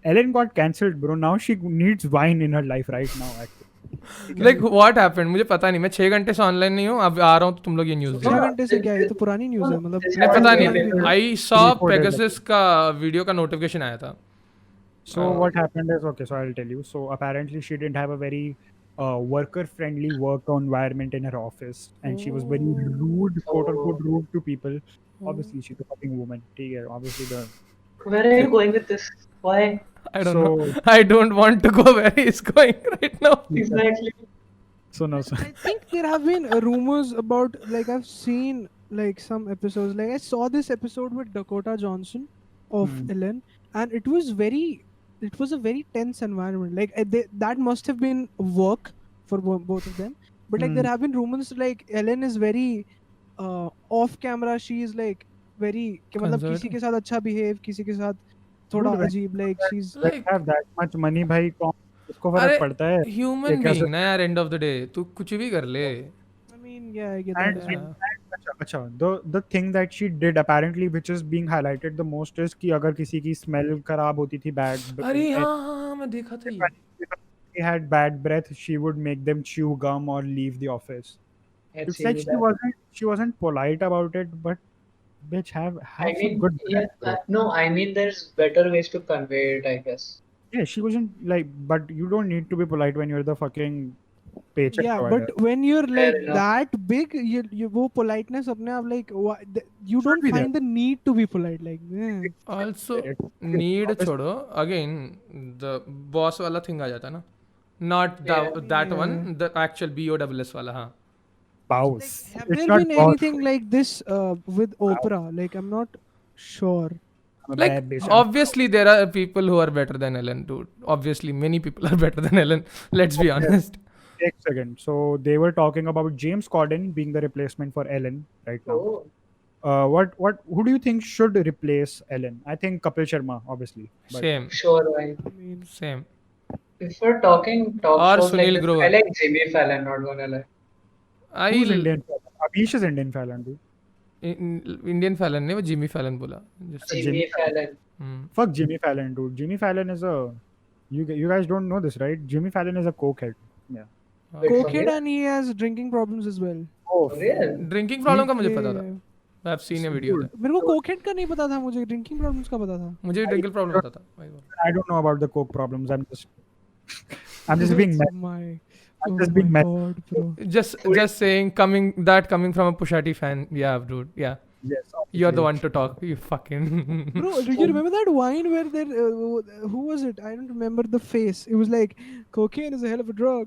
Ellen got cancelled, bro. Now she needs wine in her life right now. Actually. Like what happened मुझे पता नहीं, मैं 6 घंटे से online नहीं हूँ, अब आ रहा हूँ तो तुम लोग ये न्यूज़ 6 घंटे से क्या है? ये तो पुरानी न्यूज़ है, मतलब नहीं पता नहीं, Yeah. I saw 3-4 days Pegasus का वीडियो का नोटिफिकेशन आया था। So what happened is, okay, so I'll tell you. So apparently she didn't have a very worker-friendly work environment in her office, and she was very rude, quote unquote, rude to people. Obviously, she's a fucking woman. Okay, obviously the. Where are you going with this? Why? I don't So- know. I don't want to go where he's going right now. Exactly. So no. So, I think there have been rumors about, like, I've seen like some episodes, like I saw this episode with Dakota Johnson of Ellen, and it was a very tense environment. Like that must have been work for both of them, but like there have been rumors like Ellen is very off camera, she is like very कि मतलब किसी के साथ अच्छा behave, किसी के साथ थोड़ा Dude, अजीब, like she's Like, have that much money, भाई, कौन उसको फर्क अरे पड़ता है? ह्यूमन एक ऐसे- बीइंग ना यार, एंड ऑफ द डे तू कुछ भी कर ले। I mean, yeah, I get And, that. अच्छा, the thing that she did apparently, which is being highlighted the most, is कि अगर किसी की smell खराब होती थी, bad, अरे हाँ मैं देखा था ये। she had bad breath, she would make them chew gum or leave the office. I've It's seen like that. she wasn't polite about it, but bitch, have I some mean, good yeah, breath, bro. no, I mean, there's better ways to convey it, I guess. Yeah, she wasn't like, but you don't need to be polite when you're the fucking paycheck Yeah, provider. but when you're like enough. that big, you वो politeness अपने आप like you don't be there. find the need to be polite, like Also It- need obviously- छोड़ो, again the boss वाला thing आ जाता ना, not Yeah. That one, the actual BOSS वाला। हाँ Bows. Have It's there not been bows. anything like this with Oprah? Like, I'm not sure. I'm a Like, bad bitch. obviously, there are people who are better than Ellen, dude. Obviously, many people are better than Ellen. Let's be honest. Take a second. So they were talking about James Corden being the replacement for Ellen right now. Oh, Who do you think should replace Ellen? I think Kapil Sharma, obviously. But Same, sure. I, I mean, same. if we're talking talk Or shows like Sunil this, I Grover. like Jimmy Fallon. Not gonna lie. who's I Indian? Abish is Indian Fallon, dude. Indian Fallon ने वो Jimmy Fallon बोला. Just, Jimmy Fallon. Fuck Jimmy Fallon, dude. Jimmy Fallon is a. You guys don't know this, right? Jimmy Fallon is a cokehead. Yeah. Wait, for cokehead, real? and he has drinking problems as well. Oh, For real? Drinking problem का मुझे पता था. Yeah. I've seen a video there. मेरे को cokehead का नहीं पता था, मुझे ड्रिंकिंग प्रॉब्लम्स का पता था. मुझे ड्रिंकिंग प्रॉब्लम पता था. I don't know about the coke problems. I'm just being mad. My, I'm oh just my being mad. god, bro. Just saying, coming from a Pusha T fan. Yeah, dude. Yeah. Yes. You're the obviously. one to talk. You fucking. Bro, do you remember that wine where there, who was it? I don't remember the face. It was like, cocaine is a hell of a drug.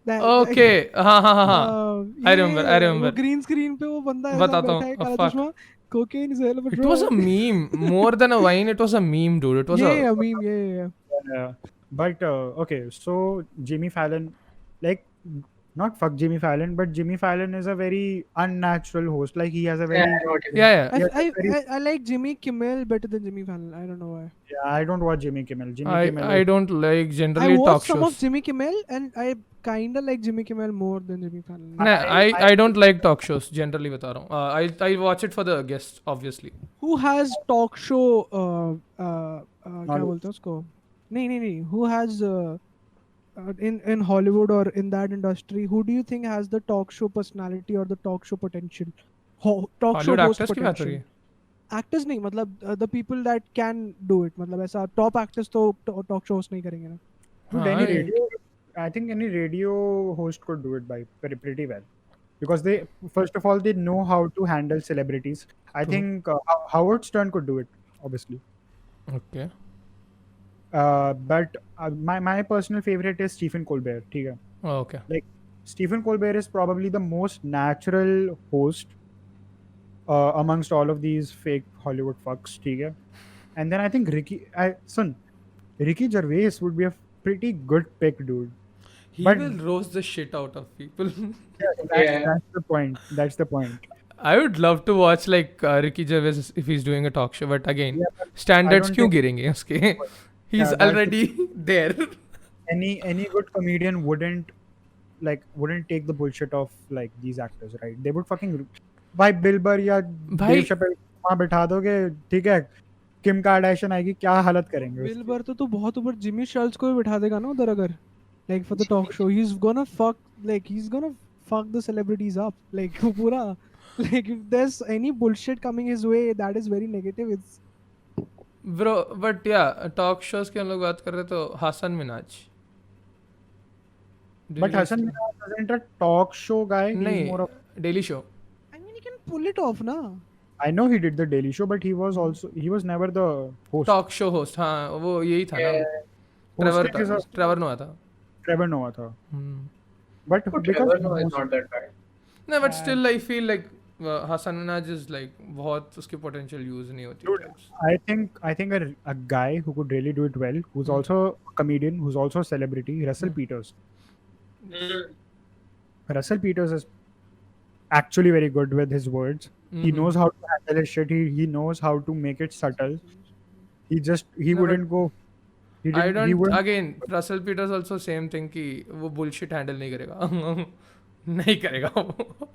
That, Okay. हाँ हाँ हाँ हाँ. I remember. I remember. Green screen पे वो बंदा ऐसा बताता हूँ. बैठा है Oh, काला fuck. चश्मा. Cocaine is a hell of a It drug. was a meme. More than a wine, it was a meme, dude. It was yeah, a. I mean, yeah. Yeah. But okay, so Jimmy Fallon, like, not fuck Jimmy Fallon, but Jimmy Fallon is a very unnatural host. Like he has a very. Yeah, I know what you mean. Yeah, yeah. I like Jimmy Kimmel better than Jimmy Fallon. I don't know why. Yeah, I don't watch Jimmy Kimmel. Jimmy Kimmel. I don't like I generally talk watched some of shows. Jimmy Kimmel, and I kinda like Jimmy Kimmel more than Jimmy Fallon. Nah, I don't like talk shows. Generally बता रहा हूँ. I watch it for the guests, obviously. Who has talk show? क्या बोलते हैं उसको? नहीं. Who has in Hollywood or in that industry? Who do you think has the talk show personality or the talk show potential? Talk show Hollywood host actors की बात हो रही potential. है. Actors नहीं, मतलब the people that can do it. मतलब ऐसा top actors तो talk show host नहीं करेंगे ना. Dude, हाँ, any ये- radio, I think any radio host could do it by pretty well, because they first of all they know how to handle celebrities. I think Howard Stern could do it, obviously. Okay. But my personal favorite is Stephen Colbert. ठीक है? Oh, okay. Like Stephen Colbert is probably the most natural host amongst all of these fake Hollywood fucks. ठीक है? And then I think Ricky Gervais would be a pretty good pick, dude. He But- will roast the shit out of people. That's the point. That's the point. I would love to watch like Ricky Gervais if he's doing a talk show, but again, Yeah, but standards I don't क्यों think- गिरेंगे उसके? He's Yeah, that's- already there. Any good comedian wouldn't take the bullshit of like these actors, right? They would fucking भाई Bill Burr या भाई- Dave Chappelle वहाँ बैठा दोगे, ठीक है? किम कार्दाशियन आएगी, क्या हालत करेंगे Bill उसकी? Burr तो बहुत ऊपर Jimmy Schultz को भी बिठा देगा ना उधर अगर like for the talk show. He's gonna fuck the celebrities up like पूरा like if there's any bullshit coming his way that is very negative. It's Bro, but yeah, talk shows की हम लोग बात कर रहे तो Hasan Minaj. But Hasan Minhaj isn't a talk show guy. He's नहीं, more of. Daily Show. I mean he can pull it off ना. I know he did the Daily Show, but he was never the host. Talk show host. हाँ, वो यही था ना. Yeah. Hosting is a- Trevor नोआ था. Trevor Noah था. Hmm. But But because Trevor Noah is not that bad. No, but still I feel like Hasan Minaj is like बहुत उसकी potential use नहीं होती. Dude, I think a guy who could really do it well, who's also a comedian, who's also a celebrity, Russell Peters. Russell Peters is actually very good with his words. He knows how to handle his shit. He knows how to make it subtle. He No, wouldn't go. He I didn't, he don't wouldn't, again Russell Peters also same thing कि वो bullshit handle नहीं करेगा. नहीं करेगा वो.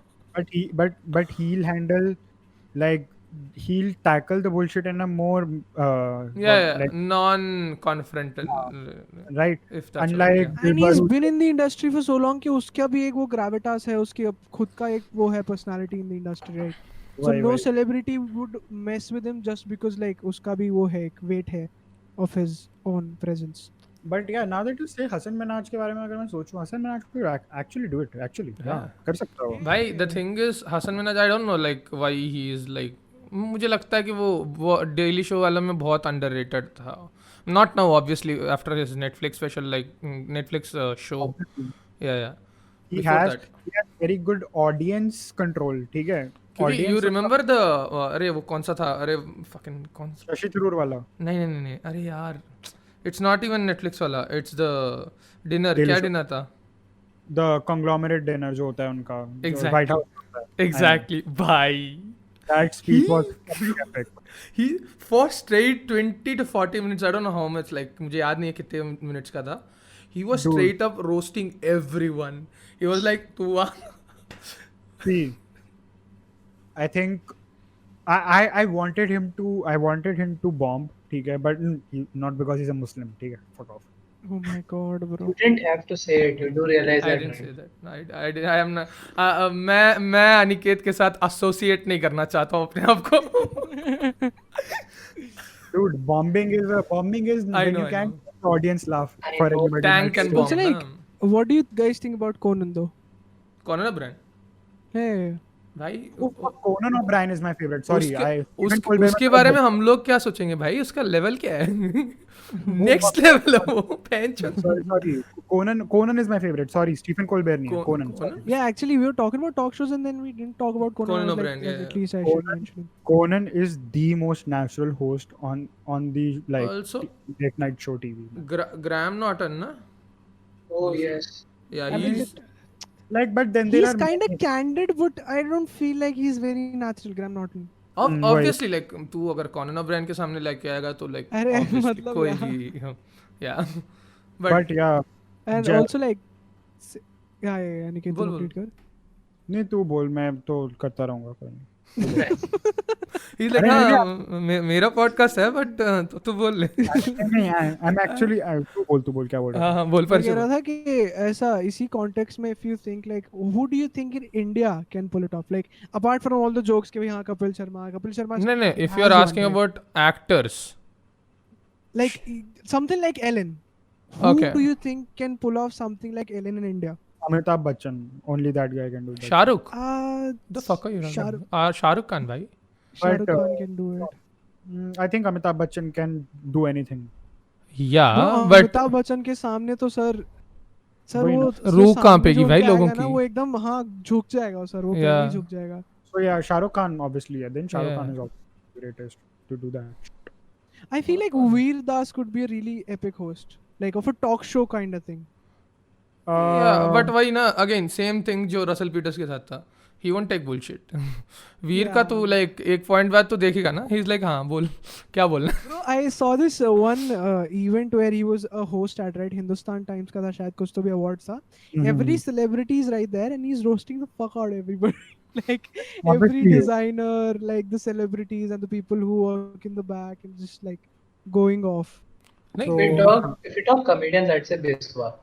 but he'll handle like he'll tackle the bullshit in a more Yeah, like, non-confrontal. right. If that's Unlike okay. And Bill he's Burr, been in the industry for so long कि उसका भी एक वो gravitas है, उसकी खुद का एक वो है personality in the industry, right? So why- no why- celebrity would mess with him just because like उसका भी वो है एक weight है of his own presence. But yeah, now that you say Hasan Minaj के बारे में अगर मैं सोचूं, Hasan Minaj could actually do it. Actually, Yeah. कर सकता हो. भाई the thing is Hasan Minaj I don't know like why he is like मुझे लगता है कि वो डेली शो वाला में बहुत underrated था. Not now obviously after his Netflix special like Netflix show. Yeah. he Before has that. he has very good audience control, ठीक है? क्योंकि you remember the अरे वो कौन सा था, अरे fucking कौन सा, शशि थरूर वाला नहीं, अरे यार, it's not even Netflix वाला, it's the dinner, Daily क्या Show. dinner था? the conglomerate dinner जो होता है उनका, जो Exactly. White House होता है. Exactly, भाई. That speech He- was fucking epic. He for straight 20 to 40 minutes, I don't know how much, like मुझे याद नहीं है कितने minutes का था. He was Dude. straight up roasting everyone. He was like, तू आ. See, I think I wanted him to bomb, ठीक है, but not because he's a Muslim, ठीक है, fuck off. Oh my god, bro. You didn't have to say it. You do realize I that. didn't right? say that. I am not. मैं अनिकेत के साथ associate नहीं करना चाहता हूँ अपने आप को. Dude, bombing is I when know, you I can't know. make the audience laugh I for know. everybody. Tank and Also, bomb. like, what do you guys think about Conan though? कौन है ना brand? Hey, भाई Oh, fuck, Conan O'Brien is my favorite. Sorry, उसके बारे में हम लोग क्या सोचेंगे भाई, उसका लेवल क्या है? नेक्स्ट लेवल है वो, pension. sorry. Conan is my favorite. Sorry, Stephen Colbert नहीं है, Conan. yeah, actually we were talking about talk shows and then we didn't talk about Conan. Conan I was like, O'Brien, yeah, at least I should Conan. mention him. Conan is the most natural host on the like Also, late night show TV. Graham Norton ना? Oh yes. Yeah, I mean, he's Like, but then there he's are kind of candid, but I don't feel like he's very natural, Graham Norton. obviously like तू अगर Conan O'Brien के सामने लेके आएगा तो like अरे, obviously मतलब कोई यहाँ. भी, yeah. but yeah, And Jet- also like, yeah, Aniket, बोल, complete कर. नहीं तू बोल, मैं तो करता रहूंगा कोई नहीं. He's like, अरे, हाँ मेरा पॉडकास्ट है बट तू बोल ले. नहीं, I'm actually तू बोल क्या बोल रहा है? हाँ बोल मैं पर कह रहा था कि ऐसा इसी context में if you think like who do you think in India can pull it off, like apart from all the jokes कि भाई हाँ कपिल शर्मा नहीं if you has are one, asking right? about actors, like something like Ellen, who Okay. do you think can pull off something like Ellen in India? Amitabh Bachchan, only that guy can do that. Shahrukh. Uh, The fuck are you Shahrukh- talking? Shahrukh Khan भाई. Shah But, Rukh Khan can do it. I think Amitabh Bachchan can do anything. Yeah, No, but Amitabh Bachchan के सामने तो sir वही वो ना। रूह सामने कांपेगी जो भाई उनके लोगों आएगा ना, की. वो एकदम हाँ झुक जाएगा सर, वो Yeah. पहले ही झुक जाएगा. So yeah, Shah Rukh Khan obviously. Yeah, then Shah Rukh Yeah. Khan is obviously the greatest to do that. I feel like Veer Das could be a really epic host, like of a talk show kind of thing. yeah, but वही ना, again same thing जो Russell Peters के साथ था. He won't take bullshit. वीर का तो like एक point बाद तो देखेगा ना. He's like हाँ बोल क्या बोलना. Bro, I saw this one event where he was a host at, right, Hindustan Times का था शायद, कुछ तो भी awards था. Every celebrity is right there and he's roasting the fuck out of everybody. Like every Obviously. designer, like the celebrities and the people who work in the back and just like going off. नहीं If you talk comedians, I'd say Biswa.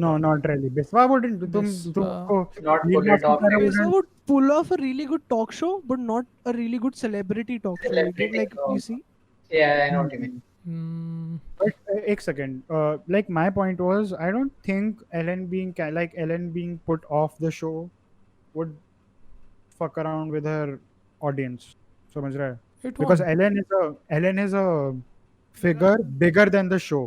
No, not really. Biswa wouldn't. Biswa. तुमको Not pull it off. Biswa would pull off a really good talk show, but not a really good celebrity talk show. Celebrity Like talk. you see, Yeah, I know what you mean. But एक second. Like my point was, I don't think Ellen being put off the show would fuck around with her audience. समझ रहा है? it Because won't. Ellen is a figure bigger than the show.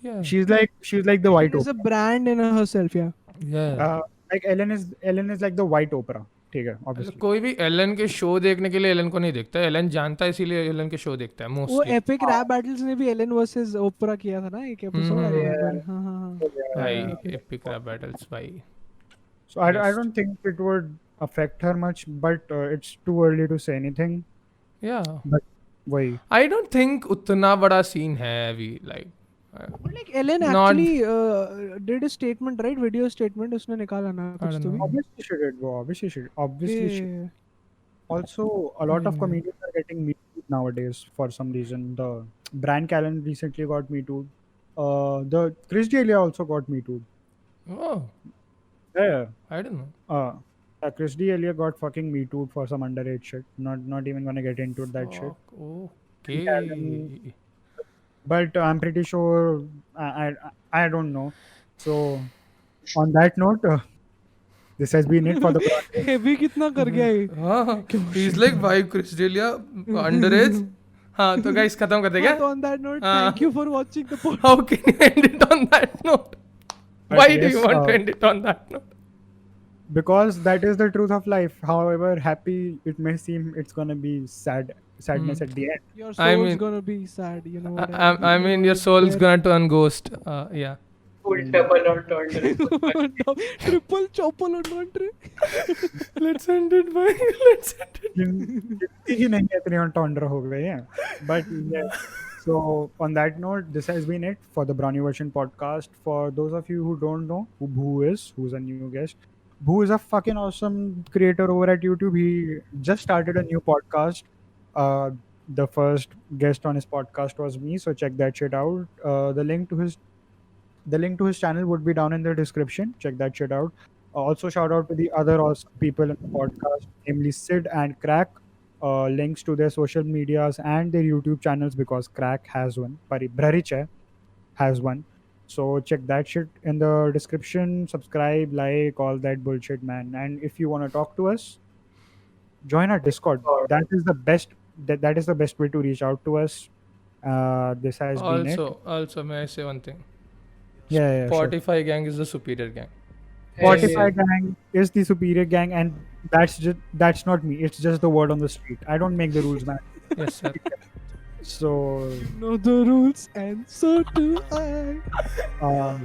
Yeah. She's like the white there's a Oprah. brand in herself. Yeah. Yeah. Like Ellen is like the white Oprah. ठीक है, obviously. कोई भी Elon के show देखने के लिए Elon को नहीं देखता है. एलन जानता है इसीलिए एलन के शो देखता है वो मोस्टली. epic rap battles ने भी Ellen versus Oprah किया था ना एक episode. I remember. हाँ हाँ. भाई एपिक रैप बैटल्स भाई. So I don't think it would affect her much, but it's too early to say anything. Yeah. But वही. I don't think उतना बड़ा सीन है अभी like. But like Ellen Not- actually did a statement, right? Video statement उसने निकाला ना I कुछ don't तो know. भी. Obviously she did, bro. Obviously she did. Yeah. Also, a lot of comedians are getting Me Too nowadays for some reason. The Brian Callen recently got Me Too. The Chris D'Elia also got Me Too. Oh, Yeah. I don't know. Chris D'Elia got fucking Me Too for some underage shit. Not even gonna get into that shit. Okay. But I'm pretty sure I don't know. So on that note, this has been it for the podcast. Heavy कितना कर गया ये? हाँ, he's like भाई Chris dahlia underage. हाँ तो guys खत्म करते क्या? But on that note, हाँ. thank you for watching the podcast. How can you end it on that note? Why do yes, you want to end it on that note? because that is the truth of life. However happy it may seem, it's gonna be sadness at the end. Your soul's I mean- gonna be sad, you know what I mean, your soul's gonna turn ghost. Yeah. Full double or turned. Triple chopple entendre. Let's end it by. Let's end it. जितनी ही नहीं है, इतनी entendre हो गई हैं. But yeah. So on that note, this has been it for the Brownie Version podcast. For those of you who don't know who Bhoo is, who's a new guest, Bhoo is a fucking awesome creator over at YouTube. He just started a new podcast. The first guest on his podcast was me, so check that shit out. The link to his channel would be down in the description. Check that shit out. Also, shout out to the other awesome people in the podcast, namely Sid and Crack. Links to their social medias and their YouTube channels, because Crack has one. Brariche has one. So check that shit in the description. Subscribe, like, all that bullshit, man. And if you want to talk to us, join our Discord. That is the best. That is the best way to reach out to us. This has been it. Also, may I say one thing? Yeah, sure. Spotify gang is the superior gang. Spotify gang is the superior gang, and that's not me. It's just the word on the street. I don't make the rules, man. Yes, sir. So Know the rules, and so do I.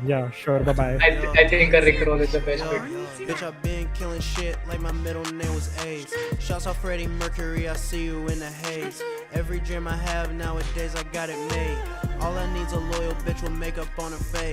yeah, sure. Bye bye. I think a Rickroll is the best bit. Bitch, I've been killing shit like my middle name was AIDS. Shouts out Freddie Mercury, I see you in the haze. Every dream I have nowadays, I got it made. All I need's a loyal bitch with makeup on her face.